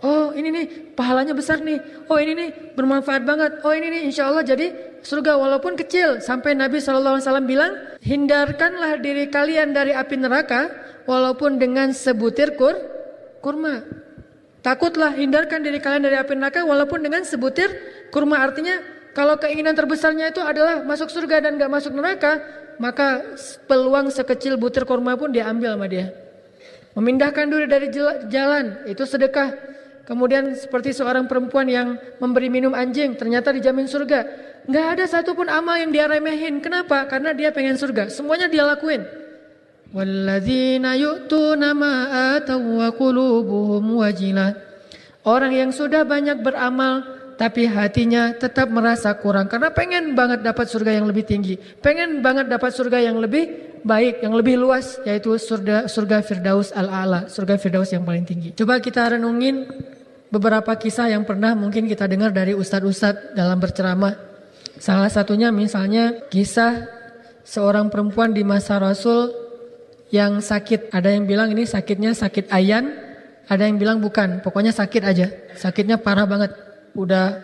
Oh ini nih pahalanya besar nih. Oh ini nih bermanfaat banget. Oh ini nih insya Allah jadi surga walaupun kecil. Sampai Nabi SAW bilang, hindarkanlah diri kalian dari api neraka walaupun dengan sebutir kurma. Takutlah, hindarkan diri kalian dari api neraka walaupun dengan sebutir kurma. Artinya kalau keinginan terbesarnya itu adalah masuk surga dan gak masuk neraka, maka peluang sekecil butir kurma pun diambil sama dia. Memindahkan diri dari jalan, itu sedekah. Kemudian seperti seorang perempuan yang memberi minum anjing, ternyata dijamin surga. Gak ada satupun amal yang dia remehin. Kenapa? Karena dia pengen surga. Semuanya dia lakuin. Walladzina yu'tuna ma ataw wa qulubuhum wajilah. Orang yang sudah banyak beramal tapi hatinya tetap merasa kurang karena pengen banget dapat surga yang lebih tinggi, pengen banget dapat surga yang lebih baik, yang lebih luas, yaitu surga Firdaus al-A'la, surga Firdaus yang paling tinggi. Coba kita renungin beberapa kisah yang pernah mungkin kita dengar dari ustadz-ustadz dalam berceramah. Salah satunya misalnya kisah seorang perempuan di masa Rasul yang sakit. Ada yang bilang ini sakitnya sakit ayan, ada yang bilang bukan, pokoknya sakit aja. Sakitnya parah banget. Udah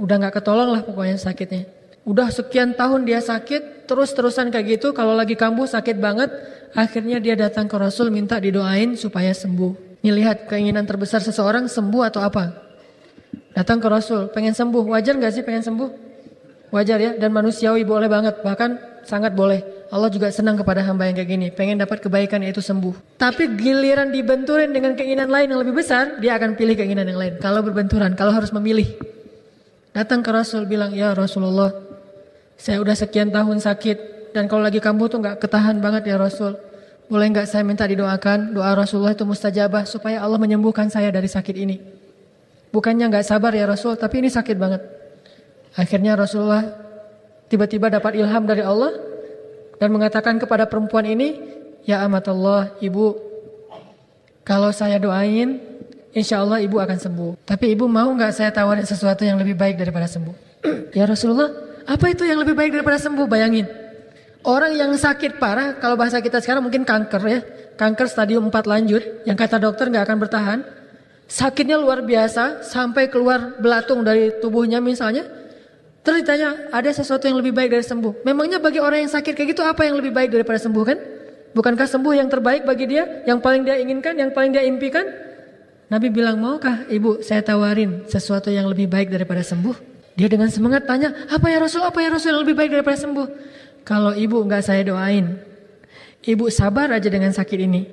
nggak ketolong lah pokoknya sakitnya. Udah sekian tahun dia sakit, terus-terusan kayak gitu. Kalau lagi kambuh sakit banget, akhirnya dia datang ke Rasul minta didoain supaya sembuh. Nih lihat keinginan terbesar seseorang sembuh atau apa? Datang ke Rasul, pengen sembuh. Wajar nggak sih pengen sembuh? Wajar ya, dan manusiawi boleh banget, bahkan sangat boleh. Allah juga senang kepada hamba yang kayak gini, pengen dapat kebaikan yaitu sembuh. Tapi giliran dibenturin dengan keinginan lain yang lebih besar, dia akan pilih keinginan yang lain. Kalau berbenturan, kalau harus memilih. Datang ke Rasul bilang, ya Rasulullah, saya udah sekian tahun sakit, dan kalau lagi kambuh tuh gak ketahan banget ya Rasul. Boleh gak saya minta didoakan, doa Rasulullah itu mustajabah, supaya Allah menyembuhkan saya dari sakit ini. Bukannya gak sabar ya Rasul, tapi ini sakit banget. Akhirnya Rasulullah tiba-tiba dapat ilham dari Allah dan mengatakan kepada perempuan ini, ya amatullah, ibu, kalau saya doain, insya Allah ibu akan sembuh. Tapi ibu mau gak saya tawarin sesuatu yang lebih baik daripada sembuh? Ya Rasulullah, apa itu yang lebih baik daripada sembuh? Bayangin, orang yang sakit parah, kalau bahasa kita sekarang mungkin kanker ya, kanker stadium 4 lanjut, yang kata dokter gak akan bertahan, sakitnya luar biasa, sampai keluar belatung dari tubuhnya misalnya. Terus ditanya, ada sesuatu yang lebih baik dari sembuh? Memangnya bagi orang yang sakit kayak gitu apa yang lebih baik daripada sembuh kan? Bukankah sembuh yang terbaik bagi dia? Yang paling dia inginkan, yang paling dia impikan? Nabi bilang, maukah ibu saya tawarin sesuatu yang lebih baik daripada sembuh? Dia dengan semangat tanya, apa ya Rasul yang lebih baik daripada sembuh? Kalau ibu enggak saya doain, ibu sabar aja dengan sakit ini,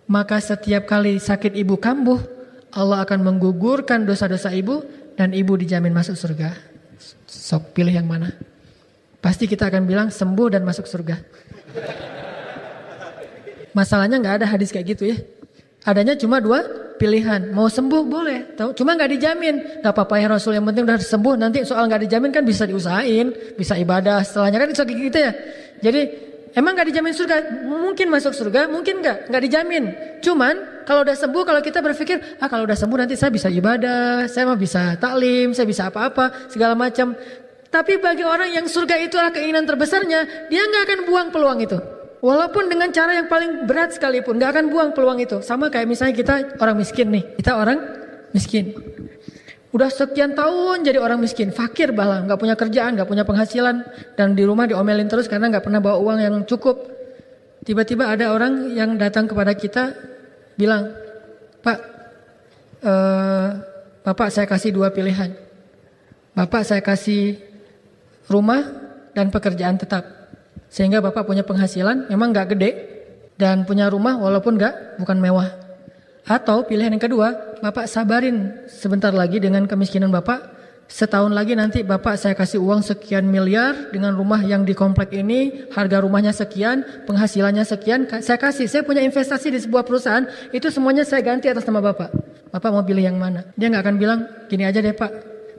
maka setiap kali sakit ibu kambuh, Allah akan menggugurkan dosa-dosa ibu dan ibu dijamin masuk surga. Sok pilih yang mana? Pasti kita akan bilang sembuh dan masuk surga. Masalahnya gak ada hadis kayak gitu ya. Adanya cuma 2 pilihan. Mau sembuh boleh, cuma gak dijamin. Gak apa-apa ya Rasul, yang penting udah sembuh. Nanti soal gak dijamin kan bisa diusahain, bisa ibadah setelahnya kan bisa gitu ya. Jadi emang gak dijamin surga, mungkin masuk surga, mungkin gak dijamin. Cuman kalau udah sembuh, kalau kita berpikir, kalau udah sembuh nanti saya bisa ibadah, saya mah bisa taklim, saya bisa apa-apa, segala macam. Tapi bagi orang yang surga itu adalah keinginan terbesarnya, dia gak akan buang peluang itu. Walaupun dengan cara yang paling berat sekalipun, gak akan buang peluang itu. Sama kayak misalnya kita orang miskin nih, kita orang miskin. Udah sekian tahun jadi orang miskin, fakir bahkan, gak punya kerjaan, gak punya penghasilan, dan di rumah diomelin terus karena gak pernah bawa uang yang cukup. Tiba-tiba ada orang yang datang kepada kita bilang, Pak, Bapak saya kasih 2 pilihan. Bapak saya kasih rumah dan pekerjaan tetap, sehingga Bapak punya penghasilan, memang gak gede, dan punya rumah walaupun bukan mewah. Atau pilihan yang kedua, Bapak sabarin sebentar lagi dengan kemiskinan Bapak. Setahun lagi nanti Bapak saya kasih uang sekian miliar dengan rumah yang di komplek ini, harga rumahnya sekian, penghasilannya sekian, saya kasih. Saya punya investasi di sebuah perusahaan, itu semuanya saya ganti atas nama Bapak. Bapak mau pilih yang mana? Dia gak akan bilang, gini aja deh Pak,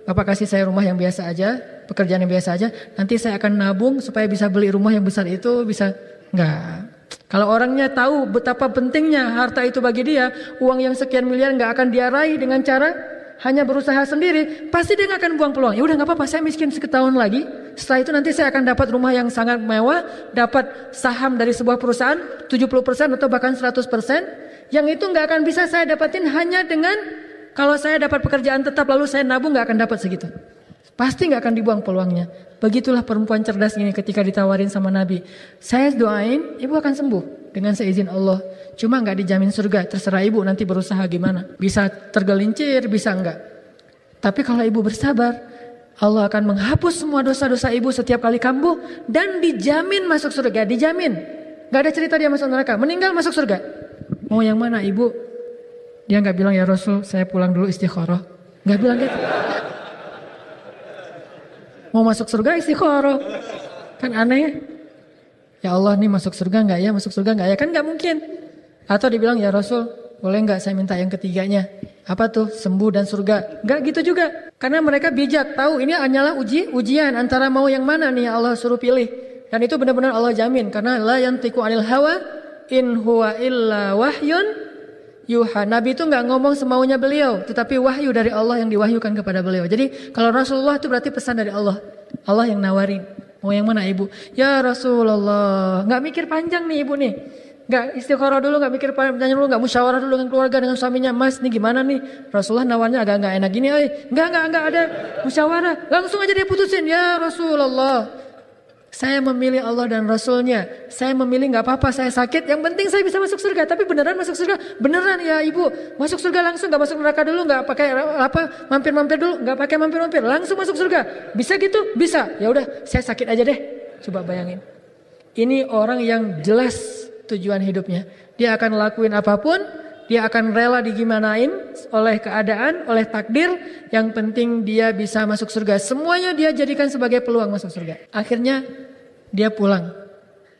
Bapak kasih saya rumah yang biasa aja, pekerjaan yang biasa aja, nanti saya akan nabung supaya bisa beli rumah yang besar itu, bisa. Enggak. Kalau orangnya tahu betapa pentingnya harta itu bagi dia, uang yang sekian miliar gak akan dia raih dengan cara hanya berusaha sendiri, pasti dia gak akan buang peluang. Ya udah gak apa-apa, saya miskin setahun lagi, setelah itu nanti saya akan dapat rumah yang sangat mewah, dapat saham dari sebuah perusahaan 70% atau bahkan 100%, yang itu gak akan bisa saya dapatin hanya dengan kalau saya dapat pekerjaan tetap lalu saya nabung, gak akan dapat segitu. Pasti gak akan dibuang peluangnya. Begitulah perempuan cerdas ini ketika ditawarin sama Nabi. Saya doain, ibu akan sembuh dengan seizin Allah. Cuma gak dijamin surga, terserah ibu nanti berusaha gimana. Bisa tergelincir, bisa enggak. Tapi kalau ibu bersabar, Allah akan menghapus semua dosa-dosa ibu setiap kali kambuh dan dijamin masuk surga, dijamin. Gak ada cerita dia masuk neraka, meninggal masuk surga. Mau yang mana ibu? Dia gak bilang, ya Rasul saya pulang dulu istikharah. Gak bilang gitu. Mau masuk surga istikharah. Kan aneh. Ya Allah, nih masuk surga nggak ya? Masuk surga nggak ya? Kan nggak mungkin. Atau dibilang, ya Rasul, boleh nggak saya minta yang ketiganya? Apa tuh? Sembuh dan surga. Nggak gitu juga. Karena mereka bijak, tahu ini hanyalah ujian antara mau yang mana nih yang Allah suruh pilih. Dan itu benar-benar Allah jamin. Karena la yantiqu anil hawa in huwa illa wahyun yuha. Nabi itu nggak ngomong semaunya beliau, tetapi wahyu dari Allah yang diwahyukan kepada beliau. Jadi kalau Rasulullah itu berarti pesan dari Allah. Allah yang nawarin. Mau yang mana ibu? Ya Rasulullah. Nggak mikir panjang nih ibu nih. Nggak istikharah dulu, nggak mikir panjang dulu, nggak musyawarah dulu dengan keluarga, dengan suaminya. Mas, nih gimana nih? Rasulullah nawarnya agak nggak enak gini. Nggak ada musyawarah. Langsung aja dia putusin. Ya Rasulullah, saya memilih Allah dan Rasulnya. Saya memilih nggak apa-apa, saya sakit. Yang penting saya bisa masuk surga. Tapi beneran masuk surga? Beneran ya ibu. Masuk surga langsung, nggak masuk neraka dulu, nggak pakai mampir-mampir dulu, nggak pakai mampir-mampir, langsung masuk surga. Bisa gitu? Bisa. Ya udah, saya sakit aja deh. Coba bayangin. Ini orang yang jelas tujuan hidupnya. Dia akan lakuin apapun, dia akan rela digimanain oleh keadaan, oleh takdir. Yang penting dia bisa masuk surga. Semuanya dia jadikan sebagai peluang masuk surga. Akhirnya dia pulang,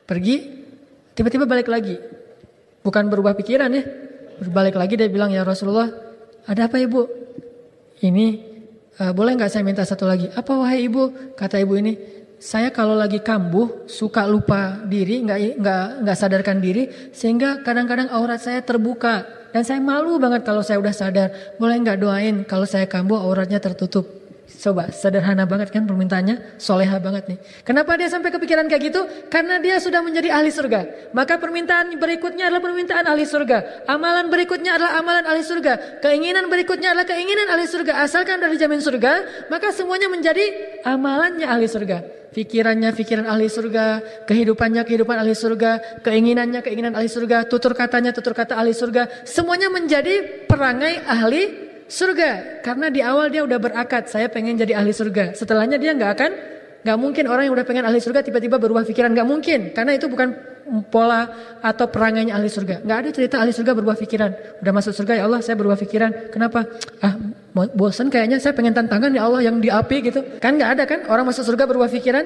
pergi, tiba-tiba balik lagi. Bukan berubah pikiran ya, berbalik lagi dia bilang, ya Rasulullah, ada apa ibu? Ini boleh nggak saya minta satu lagi? Apa wahai ibu? Kata ibu ini, saya kalau lagi kambuh suka lupa diri, nggak sadarkan diri, sehingga kadang-kadang aurat saya terbuka dan saya malu banget kalau saya udah sadar. Boleh nggak doain kalau saya kambuh auratnya tertutup? Coba, sederhana banget kan permintaannya, soleha banget nih. Kenapa dia sampai kepikiran kayak gitu? Karena dia sudah menjadi ahli surga. Maka permintaan berikutnya adalah permintaan ahli surga. Amalan berikutnya adalah amalan ahli surga. Keinginan berikutnya adalah keinginan ahli surga. Asalkan dari jamin surga, maka semuanya menjadi amalannya ahli surga. Pikirannya pikiran ahli surga, kehidupannya kehidupan ahli surga, keinginannya keinginan ahli surga, tutur katanya tutur kata ahli surga. Semuanya menjadi perangai ahli surga. Karena di awal dia udah berakad, saya pengen jadi ahli surga. Setelahnya dia nggak mungkin orang yang udah pengen ahli surga tiba-tiba berubah pikiran, nggak mungkin. Karena itu bukan pola atau perangainya ahli surga. Nggak ada cerita ahli surga berubah pikiran. Udah masuk surga, ya Allah saya berubah pikiran. Kenapa? Bosan kayaknya, saya pengen tantangan ya Allah yang di api gitu. Kan nggak ada kan orang masuk surga berubah pikiran.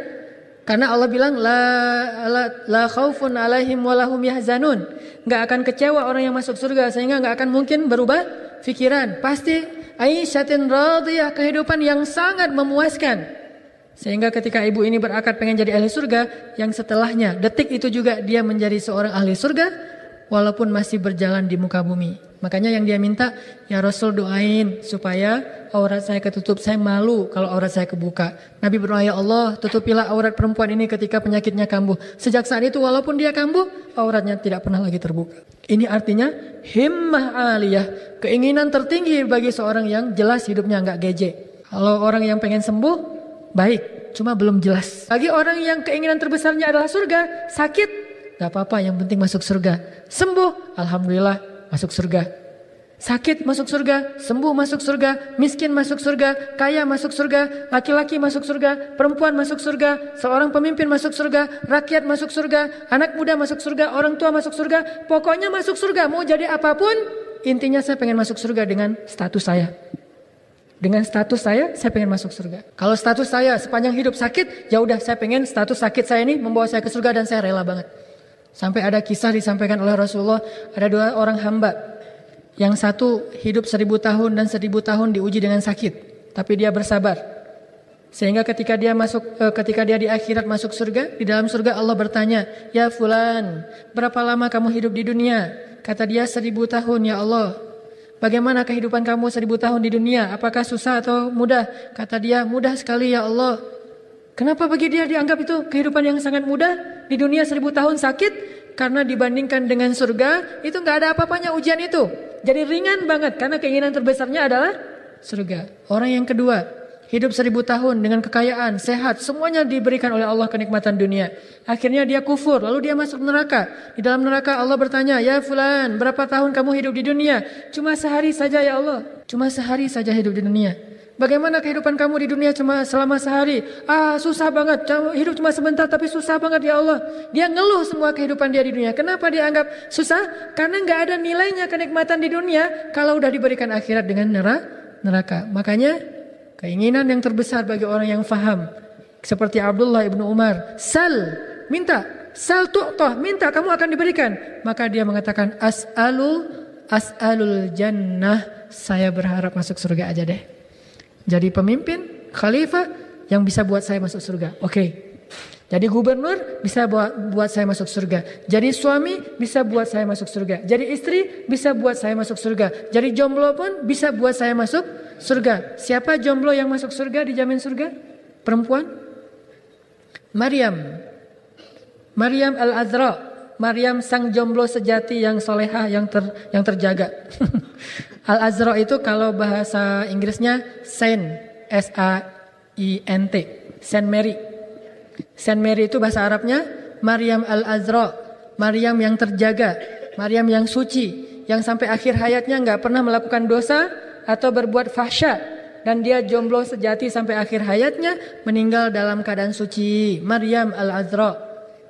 Karena Allah bilang la khaufun alaihim walahum yahzanun. Nggak akan kecewa orang yang masuk surga, sehingga nggak akan mungkin berubah pikiran. Pasti aisyatin radiyah, kehidupan yang sangat memuaskan. Sehingga ketika ibu ini berakad pengen jadi ahli surga, yang setelahnya detik itu juga dia menjadi seorang ahli surga, walaupun masih berjalan di muka bumi. Makanya yang dia minta, ya Rasul doain supaya aurat saya ketutup, saya malu kalau aurat saya kebuka. Nabi berdoa, ya Allah tutupilah aurat perempuan ini ketika penyakitnya kambuh. Sejak saat itu walaupun dia kambuh, auratnya tidak pernah lagi terbuka. Ini artinya himmah aliyah, keinginan tertinggi bagi seorang yang jelas hidupnya nggak geje. Kalau orang yang pengen sembuh, baik, cuma belum jelas. Bagi orang yang keinginan terbesarnya adalah surga, sakit, gak apa-apa, yang penting masuk surga. Sembuh, alhamdulillah masuk surga. Sakit masuk surga, sembuh masuk surga, miskin masuk surga, kaya masuk surga, laki-laki masuk surga, perempuan masuk surga, seorang pemimpin masuk surga, rakyat masuk surga, anak muda masuk surga, orang tua masuk surga. Pokoknya masuk surga, mau jadi apapun, intinya saya pengen masuk surga dengan status saya. Dengan status saya pengen masuk surga. Kalau status saya sepanjang hidup sakit, ya udah saya pengen status sakit saya ini membawa saya ke surga dan saya rela banget. Sampai ada kisah disampaikan oleh Rasulullah, ada dua orang hamba. Yang satu hidup 1000 tahun dan 1000 tahun diuji dengan sakit, tapi dia bersabar. Sehingga ketika dia di akhirat masuk surga, di dalam surga Allah bertanya, "Ya fulan, berapa lama kamu hidup di dunia?" Kata dia, 1000 tahun ya Allah. Bagaimana kehidupan kamu 1000 tahun di dunia? Apakah susah atau mudah? Kata dia, mudah sekali ya Allah. Kenapa bagi dia dianggap itu kehidupan yang sangat mudah? Di dunia 1000 tahun sakit, karena dibandingkan dengan surga, itu gak ada apa-apanya ujian itu. Jadi ringan banget, karena keinginan terbesarnya adalah surga. Orang yang kedua, hidup 1000 tahun dengan kekayaan, sehat, semuanya diberikan oleh Allah kenikmatan dunia. Akhirnya dia kufur, lalu dia masuk neraka. Di dalam neraka Allah bertanya, "Ya fulan, berapa tahun kamu hidup di dunia?" "Cuma sehari saja ya Allah." "Cuma sehari saja hidup di dunia." "Bagaimana kehidupan kamu di dunia cuma selama sehari?" Susah banget, hidup cuma sebentar tapi susah banget ya Allah." Dia ngeluh semua kehidupan dia di dunia. Kenapa dia anggap susah? Karena gak ada nilainya kenikmatan di dunia kalau udah diberikan akhirat dengan neraka. Makanya keinginan yang terbesar bagi orang yang faham, seperti Abdullah ibnu Umar, minta Sal tu'tah, minta kamu akan diberikan. Maka dia mengatakan, as'alul jannah, saya berharap masuk surga aja deh. Jadi pemimpin, khalifah yang bisa buat saya masuk surga. Oke. Jadi gubernur bisa buat saya masuk surga. Jadi suami bisa buat saya masuk surga. Jadi istri bisa buat saya masuk surga. Jadi jomblo pun bisa buat saya masuk surga. Siapa jomblo yang masuk surga, dijamin surga? Perempuan? Maryam Al-Azra, Maryam sang jomblo sejati yang solehah, yang terjaga. Al-Azra itu kalau bahasa Inggrisnya Saint, S-A-I-N-T, Saint Mary. Saint Mary itu bahasa Arabnya Maryam Al-Azra, Maryam yang terjaga, Maryam yang suci, yang sampai akhir hayatnya nggak pernah melakukan dosa atau berbuat fahsya, dan dia jomblo sejati sampai akhir hayatnya, meninggal dalam keadaan suci. Maryam Al-Azra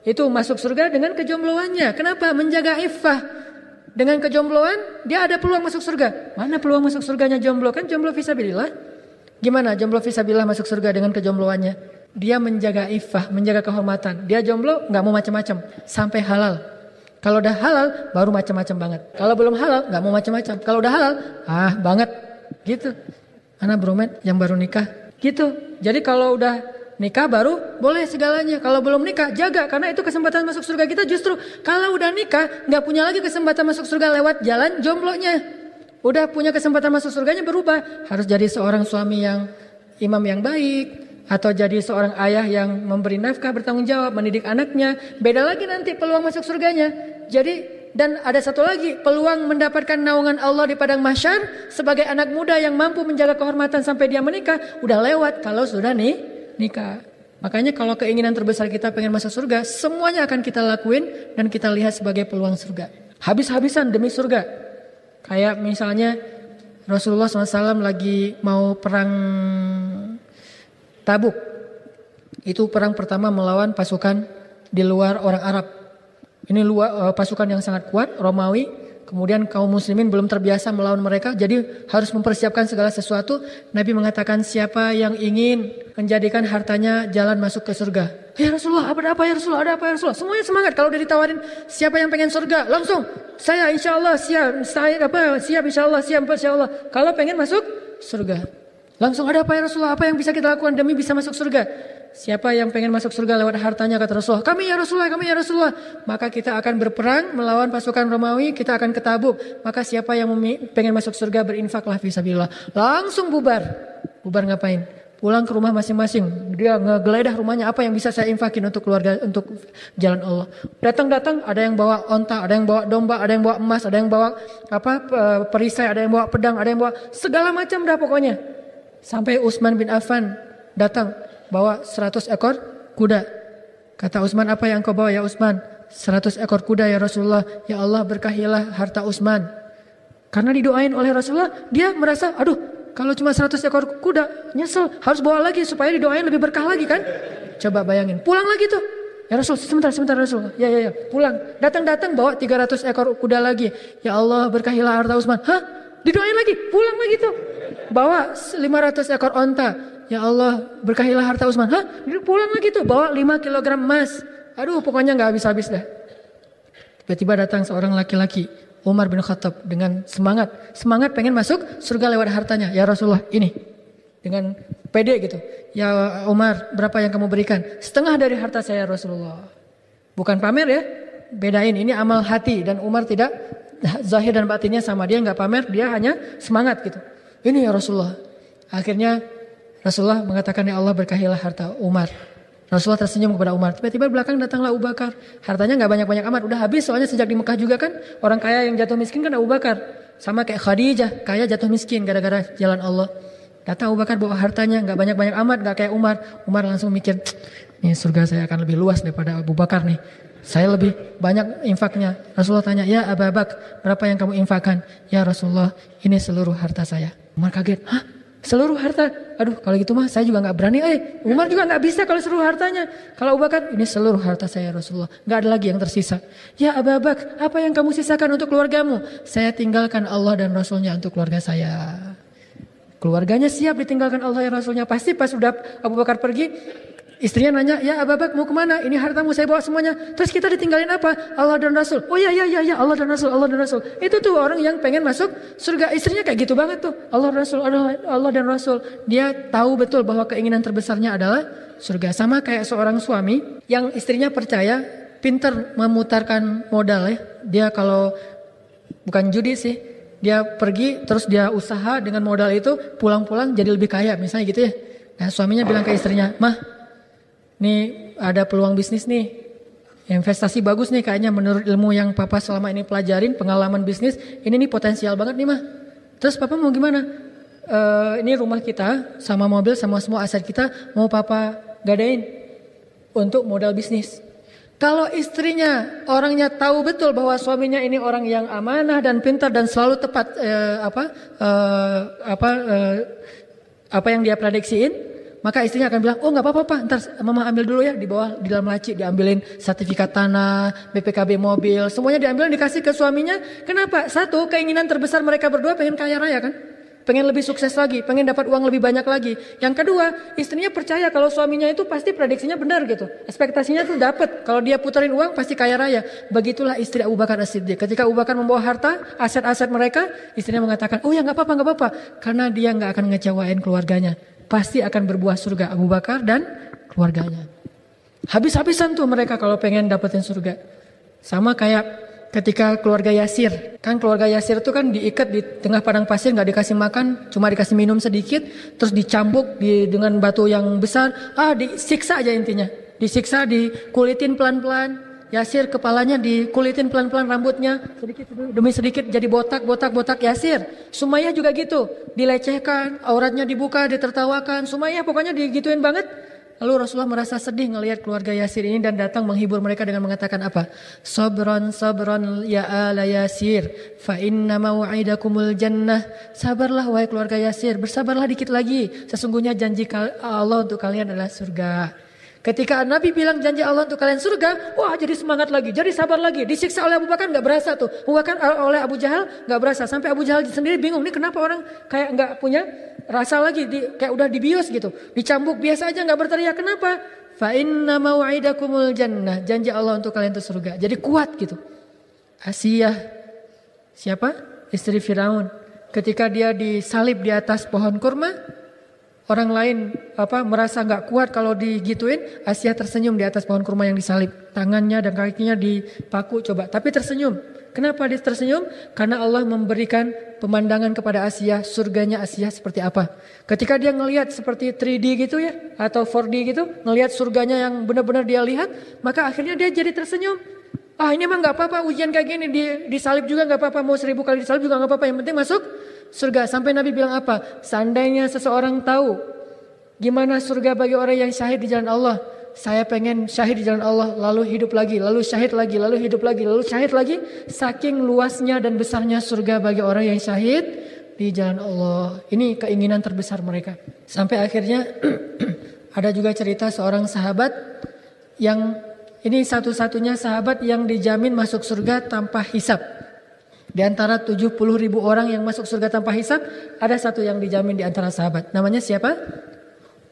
itu masuk surga dengan kejombloannya. Kenapa? Menjaga iffah. Dengan kejombloan dia ada peluang masuk surga. Mana peluang masuk surganya jomblo? Kan jomblo fisabilillah. Gimana jomblo fisabilillah masuk surga dengan kejombloannya? Dia menjaga iffah, menjaga kehormatan. Dia jomblo nggak mau macam-macam sampai halal. Kalau udah halal baru macam-macam banget. Kalau belum halal nggak mau macam-macam. Kalau udah halal banget gitu. Mana bromet yang baru nikah gitu. Jadi kalau udah nikah baru boleh segalanya. Kalau belum nikah jaga, karena itu kesempatan masuk surga kita. Justru kalau udah nikah nggak punya lagi kesempatan masuk surga lewat jalan jomblonya. Udah punya kesempatan masuk surganya berubah. Harus jadi seorang suami yang imam yang baik, atau jadi seorang ayah yang memberi nafkah, bertanggung jawab, mendidik anaknya. Beda lagi nanti peluang masuk surganya. Jadi dan ada satu lagi, peluang mendapatkan naungan Allah di padang mahsyar sebagai anak muda yang mampu menjaga kehormatan sampai dia menikah, udah lewat kalau sudah nikah. Makanya kalau keinginan terbesar kita pengen masuk surga, semuanya akan kita lakuin dan kita lihat sebagai peluang surga. Habis-habisan demi surga. Kayak misalnya Rasulullah SAW lagi mau perang Tabuk. Itu perang pertama melawan pasukan di luar orang Arab. Ini pasukan yang sangat kuat, Romawi. Kemudian kaum muslimin belum terbiasa melawan mereka, jadi harus mempersiapkan segala sesuatu. Nabi mengatakan, siapa yang ingin menjadikan hartanya jalan masuk ke surga? Ya Rasulullah, ada apa ya Rasulullah? Ada apa ya Rasulullah? Semuanya semangat. Kalau udah ditawarin siapa yang pengen surga, langsung saya insya Allah siap. Siap insya Allah. Kalau pengen masuk surga, langsung ada apa ya Rasulullah? Apa yang bisa kita lakukan demi bisa masuk surga? Siapa yang pengen masuk surga lewat hartanya, kata Rasulullah. Kami ya Rasulullah. Maka kita akan berperang melawan pasukan Romawi, kita akan ke Tabuk. Maka siapa yang pengen masuk surga, berinfaklah fisabilillah. Langsung bubar. Bubar ngapain? Pulang ke rumah masing-masing. Dia ngegeledah rumahnya, apa yang bisa saya infakin untuk keluarga, untuk jalan Allah. Datang-datang ada yang bawa onta, ada yang bawa domba, ada yang bawa emas, ada yang bawa perisai, ada yang bawa pedang, ada yang bawa segala macam dah pokoknya. Sampai Utsman bin Affan datang bawa 100 ekor kuda. Kata Utsman, apa yang kau bawa ya Utsman? 100 ekor kuda ya Rasulullah. Ya Allah, berkahilah harta Utsman. Karena didoain oleh Rasulullah, dia merasa, aduh, kalau cuma 100 ekor kuda, nyesel, harus bawa lagi supaya didoain lebih berkah lagi kan? Coba bayangin, pulang lagi tuh. Ya Rasul, sebentar Rasul. Ya, pulang. Datang bawa 300 ekor kuda lagi. Ya Allah, berkahilah harta Utsman. Hah? Didoain lagi, pulang lagi tuh. Bawa 500 ekor onta. Ya Allah, berkahilah harta Utsman. Hah? Pulang lagi tuh, bawa 5 kg emas. Aduh, pokoknya gak habis-habis dah. Tiba-tiba datang seorang laki-laki, Umar bin Khattab, dengan semangat pengen masuk surga lewat hartanya. Ya Rasulullah, ini. Dengan pede gitu. Ya Umar, berapa yang kamu berikan? Setengah dari harta saya Rasulullah. Bukan pamer ya. Bedain, ini amal hati. Dan Umar tidak, zahir dan batinnya sama. Dia gak pamer, dia hanya semangat gitu. Ini ya Rasulullah. Akhirnya Rasulullah mengatakan, ya Allah, berkahilah harta Umar. Rasulullah tersenyum kepada Umar. Tiba-tiba belakang datanglah Abu Bakar. Hartanya gak banyak-banyak amat. Udah habis soalnya sejak di Mekah juga kan. Orang kaya yang jatuh miskin kan Abu Bakar. Sama kayak Khadijah. Kaya jatuh miskin gara-gara jalan Allah. Datang Abu Bakar bawa hartanya. Gak banyak-banyak amat. Gak kayak Umar. Umar langsung mikir, nih surga saya akan lebih luas daripada Abu Bakar nih. Saya lebih banyak infaknya. Rasulullah tanya, ya Abu Bakar, berapa yang kamu infakkan? Ya Rasulullah, ini seluruh harta saya. Umar kaget. Hah? Seluruh harta? Aduh, kalau gitu mah saya juga gak berani. Umar juga gak bisa kalau seluruh hartanya. Kalau Abu Bakar, ini seluruh harta saya Rasulullah. Gak ada lagi yang tersisa. Ya Abu Bakar, apa yang kamu sisakan untuk keluargamu? Saya tinggalkan Allah dan Rasulnya untuk keluarga saya. Keluarganya siap ditinggalkan Allah dan Rasulnya. Pasti pas sudah Abu Bakar pergi, Istrinya nanya, ya Abu Bakar mau kemana? Ini hartamu saya bawa semuanya. Terus kita ditinggalin apa? Allah dan Rasul. Oh ya Allah dan Rasul, Allah dan Rasul. Itu tuh orang yang pengen masuk surga. Istrinya kayak gitu banget tuh. Allah Rasul, Allah dan Rasul. Dia tahu betul bahwa keinginan terbesarnya adalah surga. Sama kayak seorang suami yang istrinya percaya, pinter memutarkan modal ya. Dia kalau bukan judi sih, dia pergi terus dia usaha dengan modal itu, pulang-pulang jadi lebih kaya misalnya gitu ya. Nah suaminya bilang ke istrinya, mah, nih ada peluang bisnis nih, investasi bagus nih kayaknya menurut ilmu yang papa selama ini pelajarin, pengalaman bisnis, ini nih potensial banget nih mah. Terus papa mau gimana? Ini rumah kita sama mobil sama semua aset kita mau papa gadain untuk modal bisnis. Kalau istrinya orangnya tahu betul bahwa suaminya ini orang yang amanah dan pintar dan selalu tepat apa yang dia prediksiin, maka istrinya akan bilang, oh nggak apa-apa Pak, ntar mama ambil dulu ya di bawah di dalam laci, diambilin sertifikat tanah, BPKB mobil, semuanya diambil dikasih ke suaminya. Kenapa? Satu, keinginan terbesar mereka berdua pengen kaya raya kan, pengen lebih sukses lagi, pengen dapat uang lebih banyak lagi. Yang kedua, istrinya percaya kalau suaminya itu pasti prediksinya benar gitu, ekspektasinya tuh dapat. Kalau dia puterin uang pasti kaya raya. Begitulah istri Abu Bakar As-Siddiq. Ketika Abu Bakar membawa harta, aset-aset mereka, istrinya mengatakan, oh ya nggak apa-apa, karena dia nggak akan ngecewain keluarganya. Pasti akan berbuah surga Abu Bakar dan keluarganya. Habis-habisan tuh mereka kalau pengen dapetin surga. Sama kayak ketika keluarga Yasir. Kan keluarga Yasir itu kan diikat di tengah padang pasir, gak dikasih makan, cuma dikasih minum sedikit, terus dicambuk dengan batu yang besar. Disiksa aja intinya. Disiksa, dikulitin pelan-pelan. Yasir kepalanya dikulitin pelan-pelan, rambutnya sedikit demi sedikit jadi botak Yasir. Sumayyah juga gitu, dilecehkan, auratnya dibuka, ditertawakan. Sumayyah pokoknya digituin banget. Lalu Rasulullah merasa sedih ngelihat keluarga Yasir ini dan datang menghibur mereka dengan mengatakan apa? Sabran ya ala Yasir, fa inna mau'idakumul jannah. Sabarlah wahai keluarga Yasir, bersabarlah dikit lagi. Sesungguhnya janji Allah untuk kalian adalah surga. Ketika Nabi bilang janji Allah untuk kalian surga, wah jadi semangat lagi, jadi sabar lagi. Disiksa oleh Abu Bakar nggak berasa tuh, bahkan oleh Abu Jahal nggak berasa. Sampai Abu Jahal sendiri bingung, ini kenapa orang kayak nggak punya rasa lagi, kayak udah dibius gitu, dicambuk biasa aja nggak berteriak. Kenapa? Fa inna mau'idakumul jannah, janji Allah untuk kalian itu surga. Jadi kuat gitu. Asiyah, siapa? Istri Firaun. Ketika dia disalib di atas pohon kurma, orang lain merasa nggak kuat kalau digituin. Asiyah tersenyum di atas pohon kurma yang disalib, tangannya dan kakinya dipaku coba, tapi tersenyum. Kenapa dia tersenyum? Karena Allah memberikan pemandangan kepada Asiyah, surganya Asiyah seperti apa. Ketika dia ngelihat seperti 3D gitu ya, atau 4D gitu, ngelihat surganya yang benar-benar dia lihat, maka akhirnya dia jadi tersenyum. Ini mah nggak apa-apa, ujian kayak gini disalib juga nggak apa-apa, mau 1000 kali disalib juga nggak apa-apa, yang penting masuk surga. Sampai Nabi bilang apa? Seandainya seseorang tahu gimana surga bagi orang yang syahid di jalan Allah, saya pengen syahid di jalan Allah, lalu hidup lagi, lalu syahid lagi, lalu hidup lagi, lalu syahid lagi. Saking luasnya dan besarnya surga bagi orang yang syahid di jalan Allah. Ini keinginan terbesar mereka. Sampai akhirnya ada juga cerita seorang sahabat yang ini satu-satunya sahabat yang dijamin masuk surga tanpa hisab. Di antara 70.000 orang yang masuk surga tanpa hisab, ada satu yang dijamin di antara sahabat. Namanya siapa?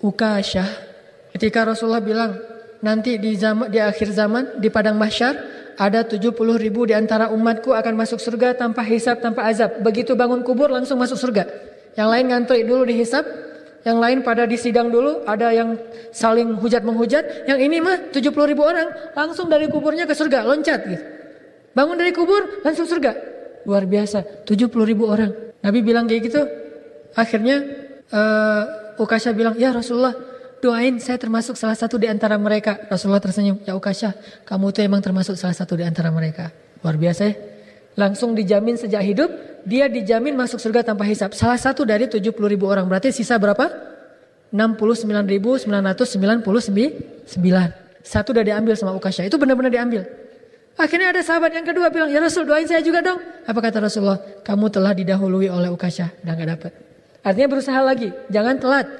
Ukasyah. Ketika Rasulullah bilang, nanti di akhir zaman, di padang mahsyar, ada 70.000 di antara umatku akan masuk surga tanpa hisab, tanpa azab. Begitu bangun kubur langsung masuk surga. Yang lain ngantri dulu dihisab, yang lain pada disidang dulu, ada yang saling hujat-menghujat. Yang ini mah 70.000 orang langsung dari kuburnya ke surga, loncat gitu. Bangun dari kubur langsung surga. Luar biasa, 70.000 orang. Nabi bilang kayak gitu. Akhirnya Ukasyah bilang, ya Rasulullah, doain saya termasuk salah satu di antara mereka. Rasulullah tersenyum, ya Ukasyah, kamu tuh emang termasuk salah satu di antara mereka. Luar biasa ya. Langsung dijamin sejak hidup, dia dijamin masuk surga tanpa hisab. Salah satu dari 70.000 orang. Berarti sisa berapa? 69.999. Satu udah diambil sama Ukasyah. Itu benar-benar diambil. Akhirnya ada sahabat yang kedua bilang, ya Rasul, doain saya juga dong. Apa kata Rasulullah? Kamu telah didahului oleh Ukasyah dan gak dapat. Artinya berusaha lagi, jangan telat.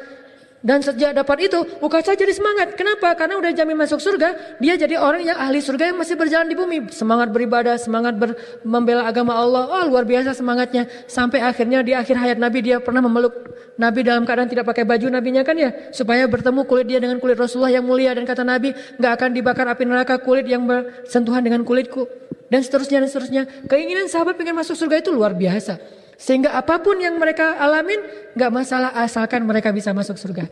Dan sejak dapat itu, Ukasha jadi semangat. Kenapa? Karena udah jamin masuk surga, dia jadi orang yang ahli surga yang masih berjalan di bumi. Semangat beribadah, semangat membela agama Allah. Oh, luar biasa semangatnya. Sampai akhirnya di akhir hayat Nabi, dia pernah memeluk Nabi dalam keadaan tidak pakai baju nabinya kan ya. Supaya bertemu kulit dia dengan kulit Rasulullah yang mulia. Dan kata Nabi, gak akan dibakar api neraka kulit yang bersentuhan dengan kulitku. Dan seterusnya dan seterusnya. Keinginan sahabat pengen masuk surga itu luar biasa. Sehingga apapun yang mereka alamin gak masalah asalkan mereka bisa masuk surga.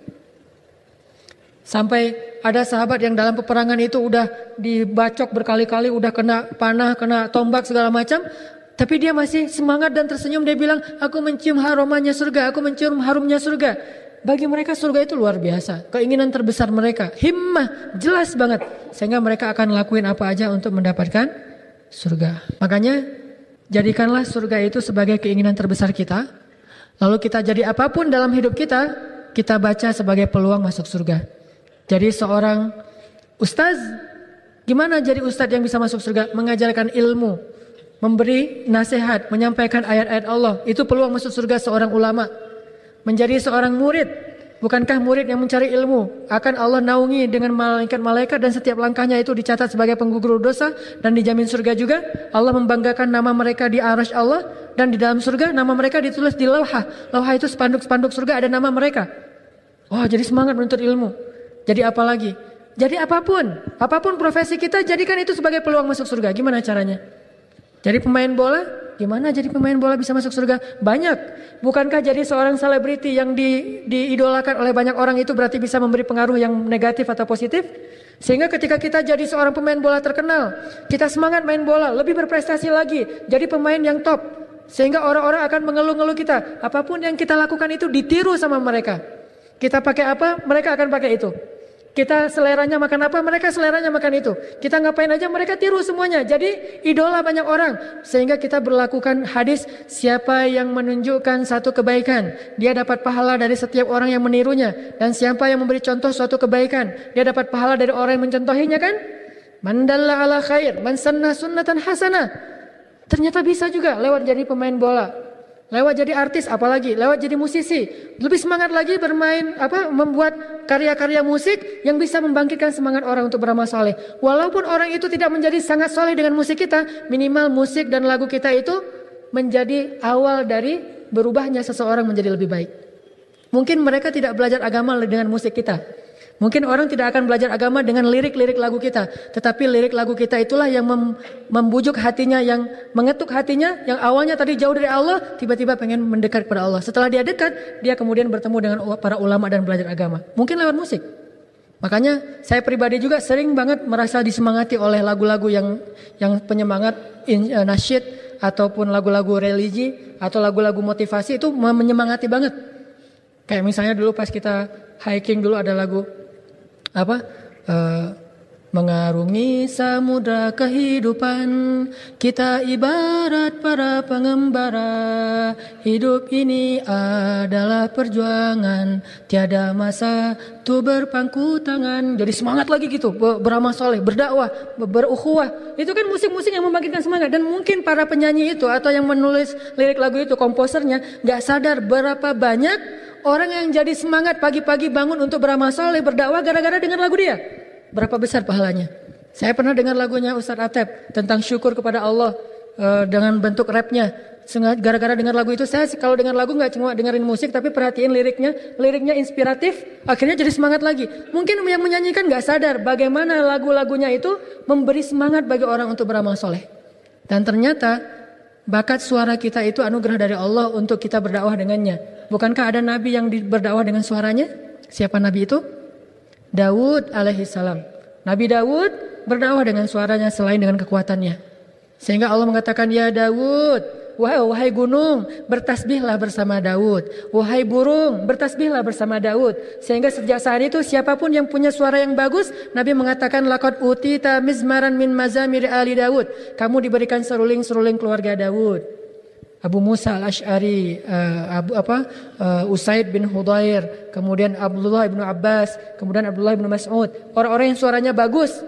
Sampai ada sahabat yang dalam peperangan itu udah dibacok berkali-kali, udah kena panah, kena tombak segala macam, tapi dia masih semangat dan tersenyum. Dia bilang, aku mencium aromanya surga, aku mencium harumnya surga. Bagi mereka surga itu luar biasa. Keinginan terbesar mereka, himmah, jelas banget. Sehingga mereka akan lakuin apa aja untuk mendapatkan surga. Makanya jadikanlah surga itu sebagai keinginan terbesar kita. Lalu kita jadi apapun dalam hidup kita, kita baca sebagai peluang masuk surga. Jadi seorang ustaz, gimana jadi ustaz yang bisa masuk surga? Mengajarkan ilmu, memberi nasihat, menyampaikan ayat-ayat Allah. Itu peluang masuk surga seorang ulama. Menjadi seorang murid, bukankah murid yang mencari ilmu akan Allah naungi dengan malaikat-malaikat dan setiap langkahnya itu dicatat sebagai penggugur dosa dan dijamin surga juga. Allah membanggakan nama mereka di arasy Allah dan di dalam surga nama mereka ditulis di lauhah. Lauhah itu spanduk-spanduk surga ada nama mereka. Wah, jadi semangat menuntut ilmu. Jadi apa lagi? Jadi apapun profesi kita jadikan itu sebagai peluang masuk surga. Gimana caranya? Jadi pemain bola, gimana jadi pemain bola bisa masuk surga? Banyak. Bukankah jadi seorang selebriti yang diidolakan oleh banyak orang itu berarti bisa memberi pengaruh yang negatif atau positif? Sehingga ketika kita jadi seorang pemain bola terkenal, kita semangat main bola, lebih berprestasi lagi, jadi pemain yang top. Sehingga orang-orang akan mengeluh-ngeluh kita. Apapun yang kita lakukan itu ditiru sama mereka. Kita pakai apa, mereka akan pakai itu. Kita seleranya makan apa, mereka seleranya makan itu. Kita ngapain aja, mereka tiru semuanya. Jadi idola banyak orang. Sehingga kita berlakukan hadis, siapa yang menunjukkan satu kebaikan, dia dapat pahala dari setiap orang yang menirunya. Dan siapa yang memberi contoh suatu kebaikan, dia dapat pahala dari orang yang mencontohinya kan. Man dalla ala khair, man sanna sunnatan hasanah. Ternyata bisa juga lewat jadi pemain bola. Lewat jadi artis, apalagi lewat jadi musisi, lebih semangat lagi membuat karya-karya musik yang bisa membangkitkan semangat orang untuk beramal soleh. Walaupun orang itu tidak menjadi sangat soleh dengan musik kita, minimal musik dan lagu kita itu menjadi awal dari berubahnya seseorang menjadi lebih baik. Mungkin mereka tidak belajar agama dengan musik kita. Mungkin orang tidak akan belajar agama dengan lirik-lirik lagu kita. Tetapi lirik lagu kita itulah yang membujuk hatinya, yang mengetuk hatinya. Yang awalnya tadi jauh dari Allah, tiba-tiba pengen mendekat kepada Allah. Setelah dia dekat, dia kemudian bertemu dengan para ulama dan belajar agama. Mungkin lewat musik. Makanya saya pribadi juga sering banget merasa disemangati oleh lagu-lagu yang penyemangat nasyid ataupun lagu-lagu religi atau lagu-lagu motivasi itu menyemangati banget. Kayak misalnya dulu pas kita hiking dulu ada lagu mengarungi samudra kehidupan, kita ibarat para pengembara, hidup ini adalah perjuangan, tiada masa tuh berpangku tangan. Jadi semangat lagi gitu, beramal soleh, berdakwah, berukhuwah. Itu kan musik-musik yang membangkitkan semangat. Dan mungkin para penyanyi itu atau yang menulis lirik lagu itu, komposernya gak sadar berapa banyak orang yang jadi semangat pagi-pagi bangun untuk beramal soleh, berdakwah gara-gara dengar lagu dia. Berapa besar pahalanya. Saya pernah dengar lagunya Ustaz Atep tentang syukur kepada Allah dengan bentuk rapnya. Gara-gara dengar lagu itu, saya kalau dengar lagu gak cuma dengerin musik tapi perhatiin liriknya inspiratif, akhirnya jadi semangat lagi. Mungkin yang menyanyikan gak sadar bagaimana lagu-lagunya itu memberi semangat bagi orang untuk beramal soleh. Dan ternyata bakat suara kita itu anugerah dari Allah untuk kita berdakwah dengannya. Bukankah ada nabi yang berdakwah dengan suaranya? Siapa nabi itu? Daud alaihissalam. Nabi Daud berdakwah dengan suaranya selain dengan kekuatannya. Sehingga Allah mengatakan, ya Daud, wahai gunung, bertasbihlah bersama Daud. Wahai burung, bertasbihlah bersama Daud. Sehingga sejak saat itu siapapun yang punya suara yang bagus, Nabi mengatakan, laqad utita mizmaran min mazamir ali Daud. Kamu diberikan seruling-seruling keluarga Daud. Abu Musa al-Ash'ari, Usaid bin Hudair, kemudian Abdullah bin Abbas, kemudian Abdullah bin Mas'ud. Orang-orang yang suaranya bagus,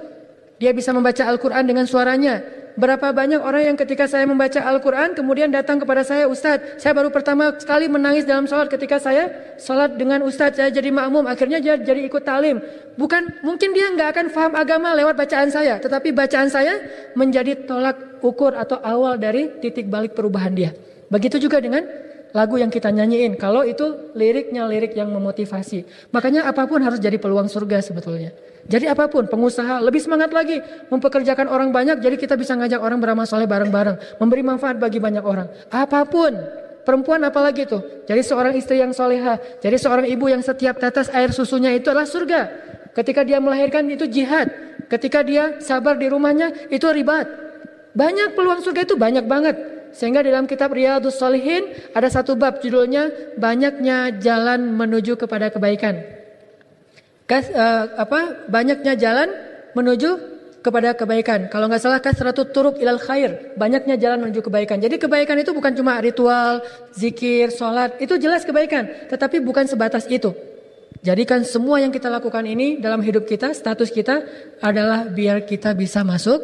dia bisa membaca Al-Quran dengan suaranya. Berapa banyak orang yang ketika saya membaca Al-Quran kemudian datang kepada saya, Ustadz, saya baru pertama kali menangis dalam sholat ketika saya sholat dengan Ustadz, saya jadi makmum, akhirnya dia jadi ikut talim. Bukan, mungkin dia nggak akan paham agama lewat bacaan saya, tetapi bacaan saya menjadi tolak ukur atau awal dari titik balik perubahan dia. Begitu juga dengan lagu yang kita nyanyiin, kalau itu liriknya lirik yang memotivasi. Makanya apapun harus jadi peluang surga sebetulnya. Jadi apapun, pengusaha lebih semangat lagi mempekerjakan orang banyak, jadi kita bisa ngajak orang beramal soleh bareng-bareng, memberi manfaat bagi banyak orang. Apapun, perempuan apalagi tuh, jadi seorang istri yang soleha, jadi seorang ibu yang setiap tetes air susunya itu adalah surga. Ketika dia melahirkan itu jihad, ketika dia sabar di rumahnya itu ribat. Banyak peluang surga itu, banyak banget. Sehingga dalam kitab Riyadhus Shalihin ada satu bab judulnya banyaknya jalan menuju kepada kebaikan. Banyaknya jalan menuju kepada kebaikan. Kalau nggak salah kasratut turuq ilal khair, banyaknya jalan menuju kebaikan. Jadi kebaikan itu bukan cuma ritual, zikir, sholat, itu jelas kebaikan, tetapi bukan sebatas itu. Jadikan semua yang kita lakukan ini dalam hidup kita, status kita adalah biar kita bisa masuk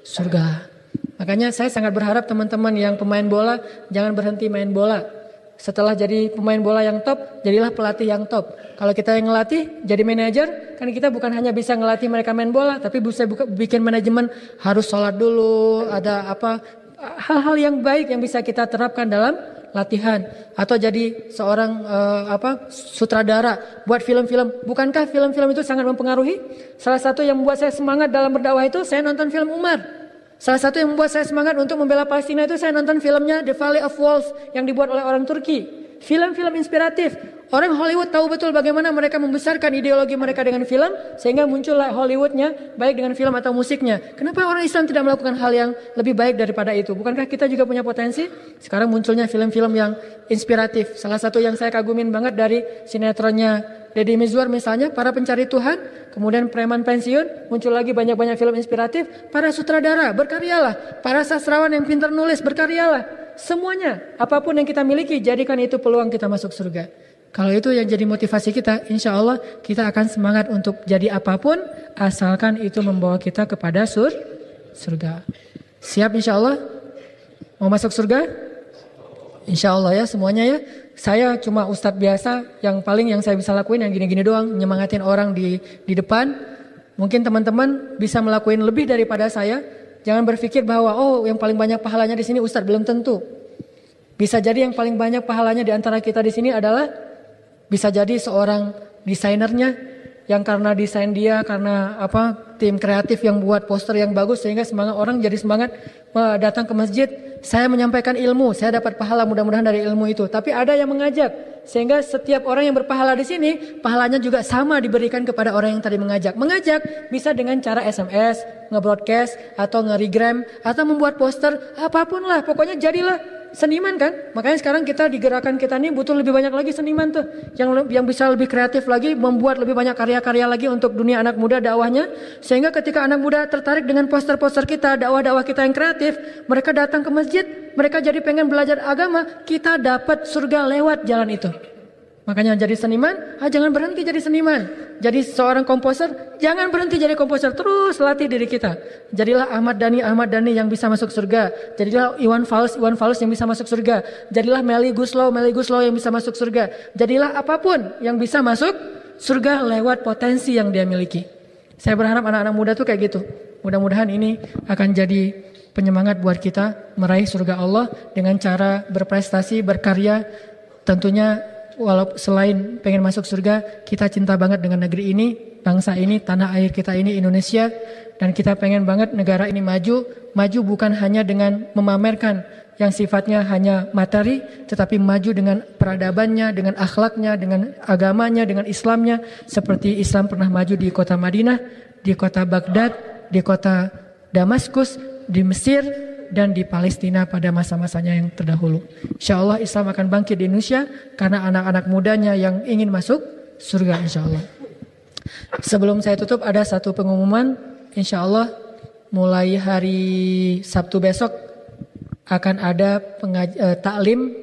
surga. Makanya saya sangat berharap teman-teman yang pemain bola jangan berhenti main bola. Setelah jadi pemain bola yang top, jadilah pelatih yang top. Kalau kita yang ngelatih, jadi manajer, kan kita bukan hanya bisa ngelatih mereka main bola, tapi bisa bikin manajemen, harus sholat dulu, ada apa hal-hal yang baik yang bisa kita terapkan dalam latihan. Atau jadi seorang sutradara, buat film-film. Bukankah film-film itu sangat mempengaruhi? Salah satu yang membuat saya semangat dalam berdakwah itu saya nonton film Umar. Salah satu yang membuat saya semangat untuk membela Palestina itu saya nonton filmnya The Valley of Wolves yang dibuat oleh orang Turki. Film-film inspiratif. Orang Hollywood tahu betul bagaimana mereka membesarkan ideologi mereka dengan film sehingga muncullah Hollywoodnya baik dengan film atau musiknya. Kenapa orang Islam tidak melakukan hal yang lebih baik daripada itu? Bukankah kita juga punya potensi? Sekarang munculnya film-film yang inspiratif. Salah satu yang saya kagumin banget dari sinetronnya Deddy Mizwar misalnya, Para Pencari Tuhan. Kemudian Preman Pensiun, muncul lagi banyak-banyak film inspiratif. Para sutradara, berkaryalah. Para sastrawan yang pintar nulis, berkaryalah. Semuanya, apapun yang kita miliki, jadikan itu peluang kita masuk surga. Kalau itu yang jadi motivasi kita, insya Allah kita akan semangat untuk jadi apapun, asalkan itu membawa kita kepada surga. Siap insya Allah? Mau masuk surga? Insya Allah ya semuanya ya. Saya cuma ustadz biasa, yang saya bisa lakuin yang gini-gini doang, nyemangatin orang di depan. Mungkin teman-teman bisa melakukan lebih daripada saya. Jangan berpikir bahwa yang paling banyak pahalanya di sini ustadz, belum tentu. Bisa jadi yang paling banyak pahalanya di antara kita di sini adalah bisa jadi seorang desainernya yang karena desain dia, karena tim kreatif yang buat poster yang bagus sehingga semangat orang jadi semangat datang ke masjid. Saya menyampaikan ilmu, saya dapat pahala mudah-mudahan dari ilmu itu. Tapi ada yang mengajak sehingga setiap orang yang berpahala di sini pahalanya juga sama diberikan kepada orang yang tadi mengajak. Mengajak bisa dengan cara SMS, nge-broadcast atau nge-regram atau membuat poster, apapun lah, pokoknya jadilah seniman kan. Makanya sekarang kita di gerakan kita ini butuh lebih banyak lagi seniman tuh yang bisa lebih kreatif lagi, membuat lebih banyak karya-karya lagi untuk dunia anak muda dakwahnya, sehingga ketika anak muda tertarik dengan poster-poster kita, dakwah-dakwah kita yang kreatif, mereka datang ke masjid, mereka jadi pengen belajar agama, kita dapat surga lewat jalan itu. Makanya jadi seniman, jangan berhenti jadi seniman. Jadi seorang komposer, jangan berhenti jadi komposer, terus latih diri kita. Jadilah Ahmad Dhani yang bisa masuk surga. Jadilah Iwan Fals yang bisa masuk surga. Jadilah Melly Guslow yang bisa masuk surga. Jadilah apapun yang bisa masuk surga lewat potensi yang dia miliki. Saya berharap anak-anak muda tuh kayak gitu. Mudah-mudahan ini akan jadi penyemangat buat kita meraih surga Allah dengan cara berprestasi, berkarya. Tentunya walaupun selain pengen masuk surga, kita cinta banget dengan negeri ini, bangsa ini, tanah air kita ini, Indonesia. Dan kita pengen banget negara ini maju. Maju bukan hanya dengan memamerkan yang sifatnya hanya materi, tetapi maju dengan peradabannya, dengan akhlaknya, dengan agamanya, dengan Islamnya. Seperti Islam pernah maju di kota Madinah, di kota Baghdad, di kota Damaskus, di Mesir, dan di Palestina pada masa-masanya yang terdahulu. Insya Allah Islam akan bangkit di Indonesia karena anak-anak mudanya yang ingin masuk surga insya Allah. Sebelum saya tutup ada satu pengumuman. Insya Allah mulai hari Sabtu besok akan ada taklim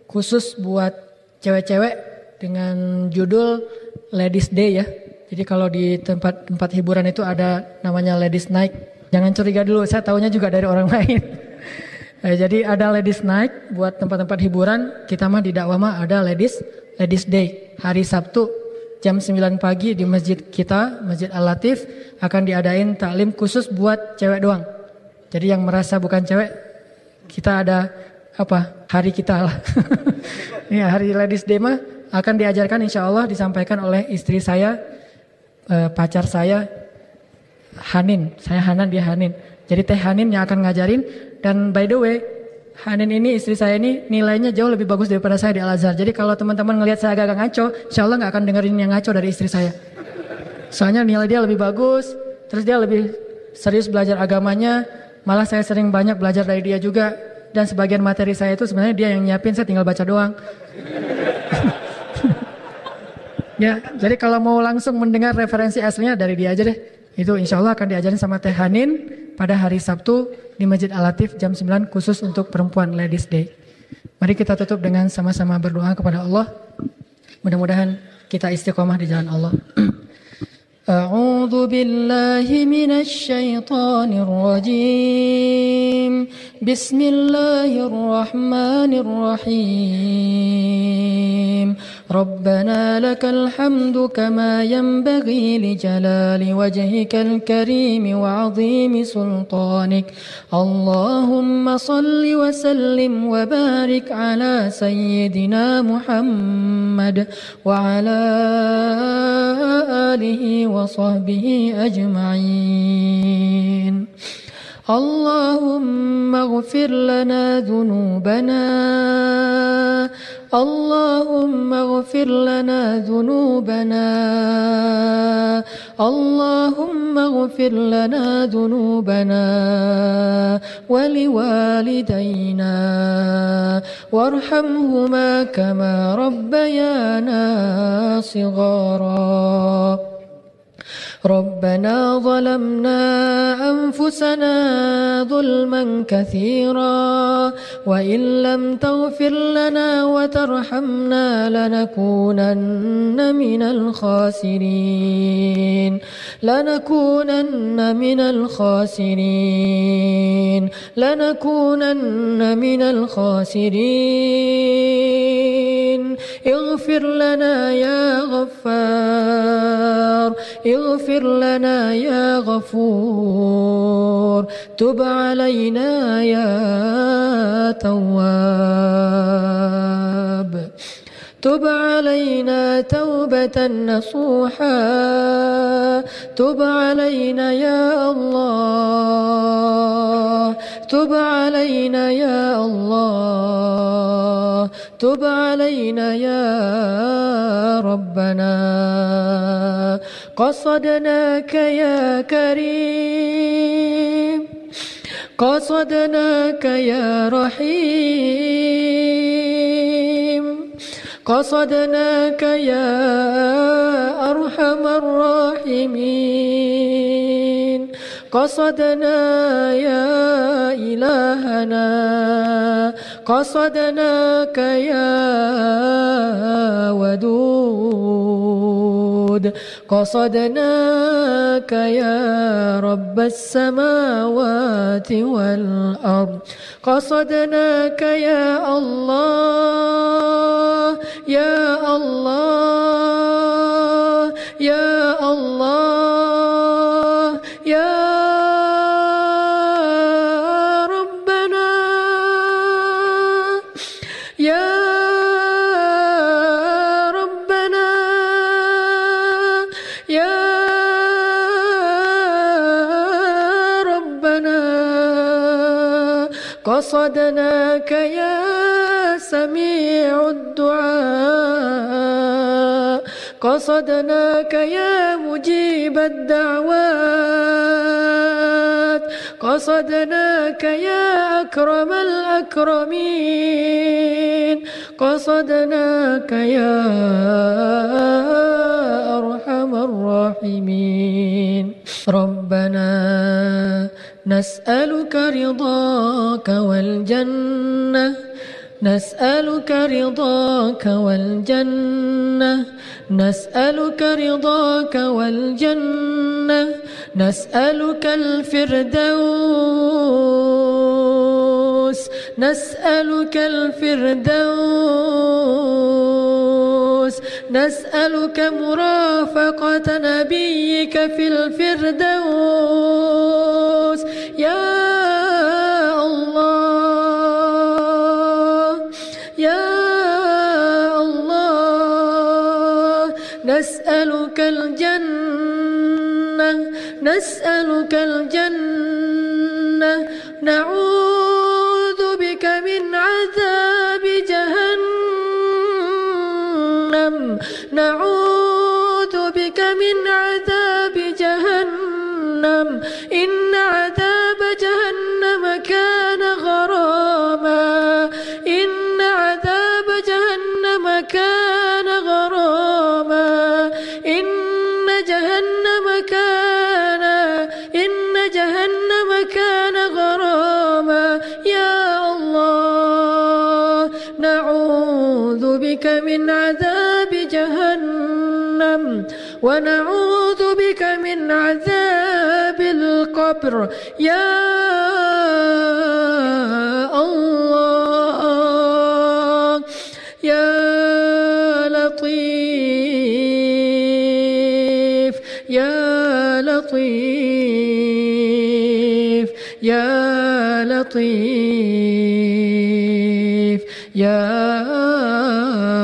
khusus buat cewek-cewek dengan judul Ladies Day ya. Jadi kalau di tempat hiburan itu ada namanya Ladies Night. Jangan curiga dulu, saya taunya juga dari orang lain. Jadi ada ladies night buat tempat-tempat hiburan. Kita mah di dakwah mah ada ladies day. Hari Sabtu jam 9 pagi di masjid kita, Masjid Al-Latif, akan diadain taklim khusus buat cewek doang. Jadi yang merasa bukan cewek, kita ada hari kita lah. Ya, hari ladies day mah akan diajarkan, insya Allah disampaikan oleh istri saya, pacar saya, Hanin. Saya Hanan, dia Hanin. Jadi Teh Hanin yang akan ngajarin. Dan by the way, Hanin ini, istri saya ini nilainya jauh lebih bagus daripada saya di Al-Azhar. Jadi kalau teman-teman ngelihat saya agak ngaco, insya Allah gak akan dengerin yang ngaco dari istri saya. Soalnya nilai dia lebih bagus, terus dia lebih serius belajar agamanya. Malah saya sering banyak belajar dari dia juga. Dan sebagian materi saya itu sebenarnya dia yang nyiapin, saya tinggal baca doang. Ya, jadi kalau mau langsung mendengar referensi aslinya dari dia aja deh. Itu insya Allah akan diajarin sama Teh Hanin pada hari Sabtu di Masjid Al-Latif jam 9 khusus untuk perempuan Ladies Day. Mari kita tutup dengan sama-sama berdoa kepada Allah. Mudah-mudahan kita istiqomah di jalan Allah. A'udzu billahi minasy syaithanir rajim. Bismillahirrahmanirrahim. Rabbana lakal hamdu kama yanbaghi li jalali wajhikal karim wa 'azimi sultanik. Allahumma salli wa sallim wa barik ala sayyidina Muhammad wa ala alihi wa sahbihi ajma'in. Allahumma ighfir lana dhunubana. Allahumma ighfir lana dhunubana. Allahumma ighfir lana dhunubana wa liwalidayna warhamhuma kama rabbayana shighara. ربنا ظلمنا أنفسنا ظلما كثيرا وإن لم تغفر لنا وترحمنا لنكونن من الخاسرين لنكونن من الخاسرين لنكونن من الخاسرين اغفر لنا يا غفار اغفر لنا يا غفور تب علينا يا تواب تب علينا توبة نصوحا تب علينا يا الله تب علينا يا الله تب علينا يا ربنا قصدناك يا كريم قصدناك يا رحيم قصدناك يا أرحم الراحمين قصدنا يا إلهنا قصدناك يا ودود قصدناك يا رب السماوات والأرض قصدناك يا الله يا الله يا الله يا ربنا يا ربنا يا ربنا قصدناك يا سميع الدعاء قصدناك يا مجيب الدعوات قصدناك يا أكرم الأكرمين قصدناك يا أرحم الراحمين ربنا نسألك رضاك والجنة نسألك رضاك والجنة نسألك رضاك والجنة nas'alukal firdaus, nas'alukal firdaus, nas'aluka murafaqata nabiyyika fil firdaus. Ya Allah, ya Allah, nas'alukal jannah, nas'alukal jannah, na'udzu bika min 'adzabi jahannam, na'udzu bika min 'adzabi jahannam, inna 'adzaba jahannam kana gharama, inna 'adzaba jahannam kana gharama, inna jahannam kana gharama. Ya Allah, na'udzu bika min 'adzabi jahannam wa na'udzu bika min 'adzabil qabr. Ya Allah, ya Latif, ya Latif, ya Latif, ya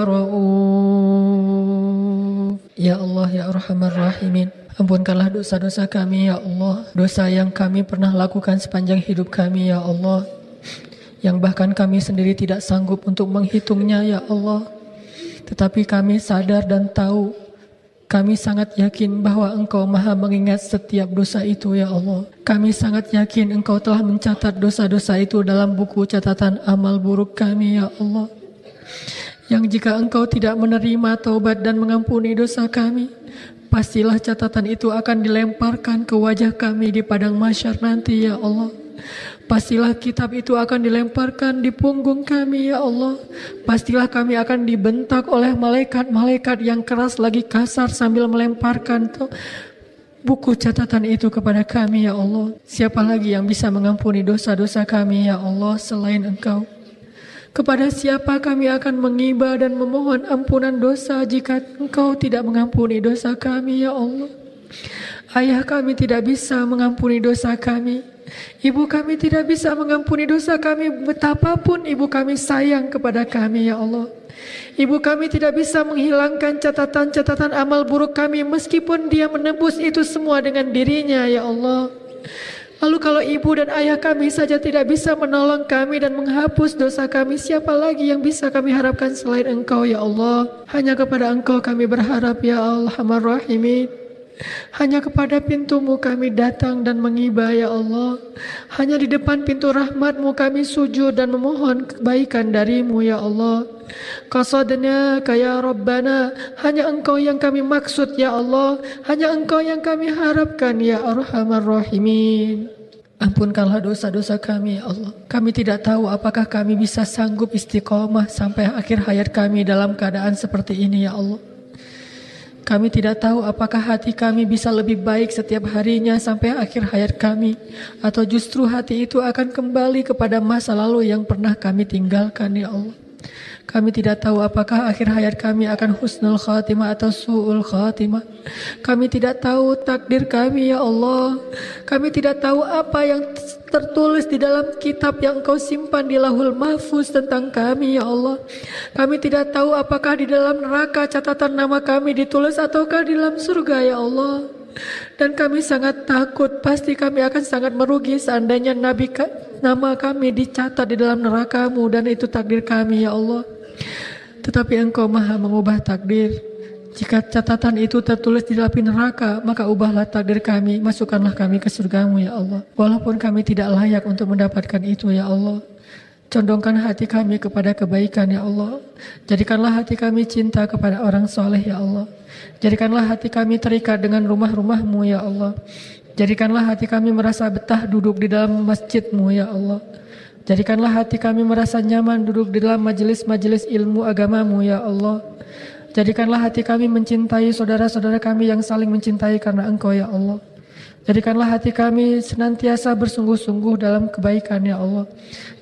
Rauf. Ya Allah, ya Arhamar Rahimin, ampunkanlah dosa-dosa kami ya Allah, dosa yang kami pernah lakukan sepanjang hidup kami ya Allah, yang bahkan kami sendiri tidak sanggup untuk menghitungnya ya Allah. Tetapi kami sadar dan tahu, kami sangat yakin bahwa Engkau maha mengingat setiap dosa itu ya Allah. Kami sangat yakin Engkau telah mencatat dosa-dosa itu dalam buku catatan amal buruk kami ya Allah. Yang jika Engkau tidak menerima taubat dan mengampuni dosa kami, pastilah catatan itu akan dilemparkan ke wajah kami di padang mahsyar nanti ya Allah. Pastilah kitab itu akan dilemparkan di punggung kami ya Allah. Pastilah kami akan dibentak oleh malaikat-malaikat yang keras lagi kasar sambil melemparkan buku catatan itu kepada kami ya Allah. Siapa lagi yang bisa mengampuni dosa-dosa kami ya Allah selain Engkau? Kepada siapa kami akan mengiba dan memohon ampunan dosa jika Engkau tidak mengampuni dosa kami ya Allah? Ayah kami tidak bisa mengampuni dosa kami. Ibu kami tidak bisa mengampuni dosa kami betapapun ibu kami sayang kepada kami ya Allah. Ibu kami tidak bisa menghilangkan catatan-catatan amal buruk kami meskipun dia menebus itu semua dengan dirinya ya Allah. Lalu kalau ibu dan ayah kami saja tidak bisa menolong kami dan menghapus dosa kami, siapa lagi yang bisa kami harapkan selain Engkau ya Allah? Hanya kepada Engkau kami berharap ya Arhamar Rahimin. Hanya kepada pintu-Mu kami datang dan mengiba ya Allah. Hanya di depan pintu rahmat-Mu kami sujud dan memohon kebaikan dari-Mu ya Allah. Qasadnaka ya Rabbana, hanya Engkau yang kami maksud ya Allah. Hanya Engkau yang kami harapkan ya Arhamar Rahimin. Ampunkanlah dosa-dosa kami ya Allah. Kami tidak tahu apakah kami bisa sanggup istiqomah sampai akhir hayat kami dalam keadaan seperti ini ya Allah. Kami tidak tahu apakah hati kami bisa lebih baik setiap harinya sampai akhir hayat kami, atau justru hati itu akan kembali kepada masa lalu yang pernah kami tinggalkan ya Allah. Kami tidak tahu apakah akhir hayat kami akan husnul khatimah atau su'ul khatimah. Kami tidak tahu takdir kami ya Allah. Kami tidak tahu apa yang tertulis di dalam kitab yang Engkau simpan di Lauhul Mahfuz tentang kami ya Allah. Kami tidak tahu apakah di dalam neraka catatan nama kami ditulis ataukah di dalam surga ya Allah. Dan kami sangat takut, pasti kami akan sangat merugi seandainya nama kami dicatat di dalam neraka-Mu dan itu takdir kami ya Allah. Tetapi Engkau maha mengubah takdir. Jika catatan itu tertulis di dalam neraka, maka ubahlah takdir kami, masukkanlah kami ke surga-Mu ya Allah. Walaupun kami tidak layak untuk mendapatkan itu ya Allah. Condongkan hati kami kepada kebaikan ya Allah. Jadikanlah hati kami cinta kepada orang soleh ya Allah. Jadikanlah hati kami terikat dengan rumah-rumah-Mu ya Allah. Jadikanlah hati kami merasa betah duduk di dalam masjid-Mu ya Allah. Jadikanlah hati kami merasa nyaman duduk di dalam majelis-majelis ilmu agama-Mu ya Allah. Jadikanlah hati kami mencintai saudara-saudara kami yang saling mencintai karena Engkau ya Allah. Jadikanlah hati kami senantiasa bersungguh-sungguh dalam kebaikan ya Allah.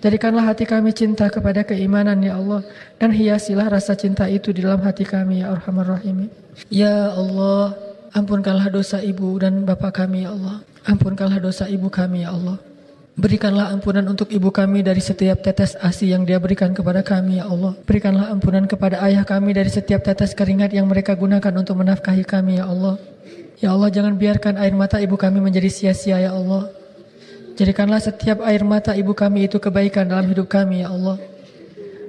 Jadikanlah hati kami cinta kepada keimanan ya Allah. Dan hiasilah rasa cinta itu di dalam hati kami ya Arhamar Rahimin. Ya Allah, ampunkanlah dosa ibu dan bapak kami ya Allah. Ampunkanlah dosa ibu kami ya Allah. Berikanlah ampunan untuk ibu kami dari setiap tetes ASI yang dia berikan kepada kami ya Allah. Berikanlah ampunan kepada ayah kami dari setiap tetes keringat yang mereka gunakan untuk menafkahi kami ya Allah. Ya Allah, jangan biarkan air mata ibu kami menjadi sia-sia ya Allah. Jadikanlah setiap air mata ibu kami itu kebaikan dalam hidup kami ya Allah.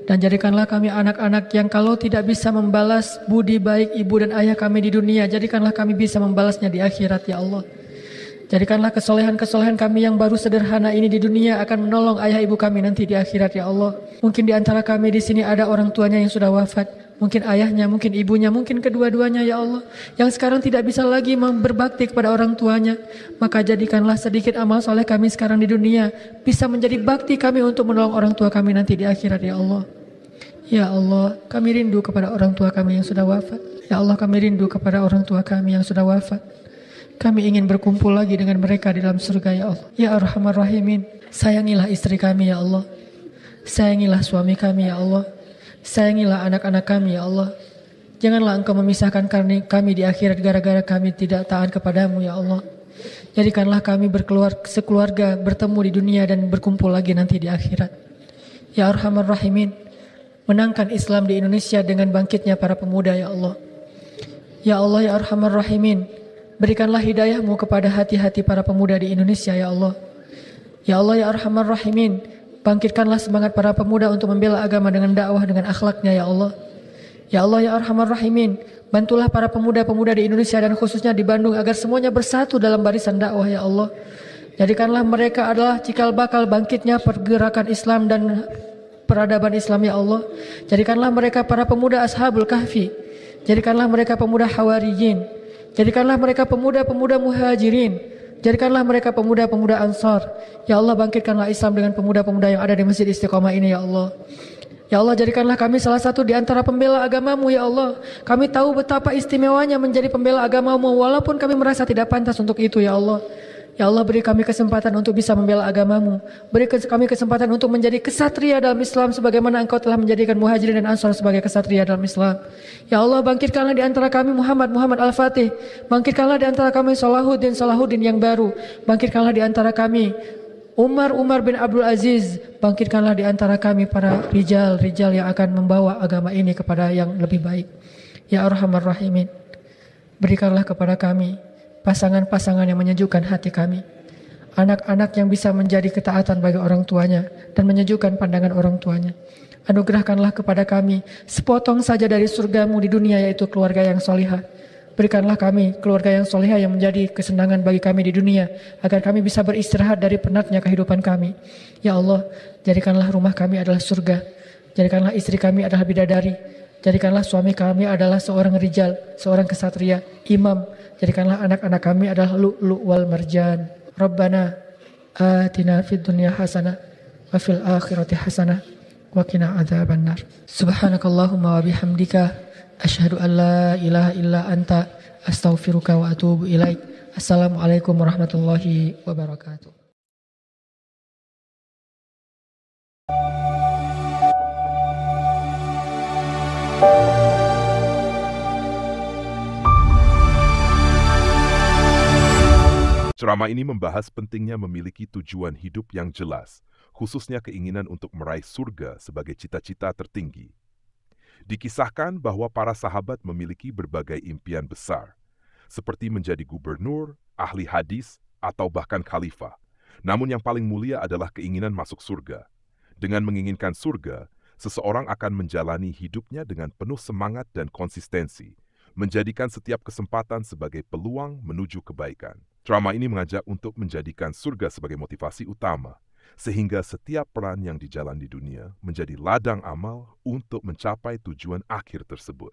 Dan jadikanlah kami anak-anak yang kalau tidak bisa membalas budi baik ibu dan ayah kami di dunia, jadikanlah kami bisa membalasnya di akhirat ya Allah. Jadikanlah kesolehan-kesolehan kami yang baru sederhana ini di dunia akan menolong ayah ibu kami nanti di akhirat ya Allah. Mungkin di antara kami di sini ada orang tuanya yang sudah wafat. Mungkin ayahnya, mungkin ibunya, mungkin kedua-duanya ya Allah. Yang sekarang tidak bisa lagi berbakti kepada orang tuanya. Maka jadikanlah sedikit amal soleh kami sekarang di dunia bisa menjadi bakti kami untuk menolong orang tua kami nanti di akhirat ya Allah. Ya Allah, kami rindu kepada orang tua kami yang sudah wafat. Ya Allah, kami rindu kepada orang tua kami yang sudah wafat. Kami ingin berkumpul lagi dengan mereka di dalam surga ya Allah. Ya Arhamar Rahimin, sayangilah istri kami ya Allah. Sayangilah suami kami ya Allah. Sayangilah anak-anak kami ya Allah. Janganlah Engkau memisahkan kami di akhirat gara-gara kami tidak taat kepadamu ya Allah. Jadikanlah kami sekeluarga bertemu di dunia dan berkumpul lagi nanti di akhirat. Ya Arhamar Rahimin, menangkan Islam di Indonesia dengan bangkitnya para pemuda ya Allah. Ya Allah ya Arhamar Rahimin, berikanlah hidayah-Mu kepada hati-hati para pemuda di Indonesia ya Allah. Ya Allah ya Arhamar Rahimin, bangkitkanlah semangat para pemuda untuk membela agama dengan dakwah dengan akhlaknya ya Allah. Ya Allah ya Arhamar Rahimin, bantulah para pemuda-pemuda di Indonesia dan khususnya di Bandung agar semuanya bersatu dalam barisan dakwah ya Allah. Jadikanlah mereka adalah cikal bakal bangkitnya pergerakan Islam dan peradaban Islam ya Allah. Jadikanlah mereka para pemuda Ashabul Kahfi. Jadikanlah mereka pemuda Hawariyin. Jadikanlah mereka pemuda-pemuda Muhajirin. Jadikanlah mereka pemuda-pemuda Ansar. Ya Allah, bangkitkanlah Islam dengan pemuda-pemuda yang ada di Masjid Istiqomah ini ya Allah. Ya Allah, jadikanlah kami salah satu di antara pembela agama-Mu ya Allah. Kami tahu betapa istimewanya menjadi pembela agama-Mu walaupun kami merasa tidak pantas untuk itu ya Allah. Ya Allah, beri kami kesempatan untuk bisa membela agama-Mu. Beri kami kesempatan untuk menjadi kesatria dalam Islam sebagaimana Engkau telah menjadikan Muhajirin dan Ansar sebagai kesatria dalam Islam. Ya Allah, bangkitkanlah di antara kami Muhammad Al-Fatih. Bangkitkanlah di antara kami Salahuddin yang baru. Bangkitkanlah di antara kami Umar bin Abdul Aziz. Bangkitkanlah di antara kami para rijal yang akan membawa agama ini kepada yang lebih baik. Ya Arhamar Rahimin, berikanlah kepada kami pasangan-pasangan yang menyejukkan hati kami. Anak-anak yang bisa menjadi ketaatan bagi orang tuanya dan menyejukkan pandangan orang tuanya. Anugerahkanlah kepada kami sepotong saja dari surga-Mu di dunia, yaitu keluarga yang solihah. Berikanlah kami keluarga yang solihah yang menjadi kesenangan bagi kami di dunia, agar kami bisa beristirahat dari penatnya kehidupan kami. Ya Allah, jadikanlah rumah kami adalah surga. Jadikanlah istri kami adalah bidadari. Jadikanlah suami kami adalah seorang rijal, seorang kesatria, imam. Jadikanlah anak-anak kami adalah lu'lu' wal marjan. Rabbana atina fid dunya hasanah wa fil akhirati hasanah wa qina adzabannar. Subhanakallahumma wa bihamdika asyhadu an la ilaha illa anta astaghfiruka wa atubu ilaik. Assalamualaikum warahmatullahi wabarakatuh. Ceramah ini membahas pentingnya memiliki tujuan hidup yang jelas, khususnya keinginan untuk meraih surga sebagai cita-cita tertinggi. Dikisahkan bahwa para sahabat memiliki berbagai impian besar, seperti menjadi gubernur, ahli hadis, atau bahkan khalifah. Namun yang paling mulia adalah keinginan masuk surga. Dengan menginginkan surga, seseorang akan menjalani hidupnya dengan penuh semangat dan konsistensi, menjadikan setiap kesempatan sebagai peluang menuju kebaikan. Ceramah ini mengajak untuk menjadikan surga sebagai motivasi utama, sehingga setiap peran yang dijalani di dunia menjadi ladang amal untuk mencapai tujuan akhir tersebut.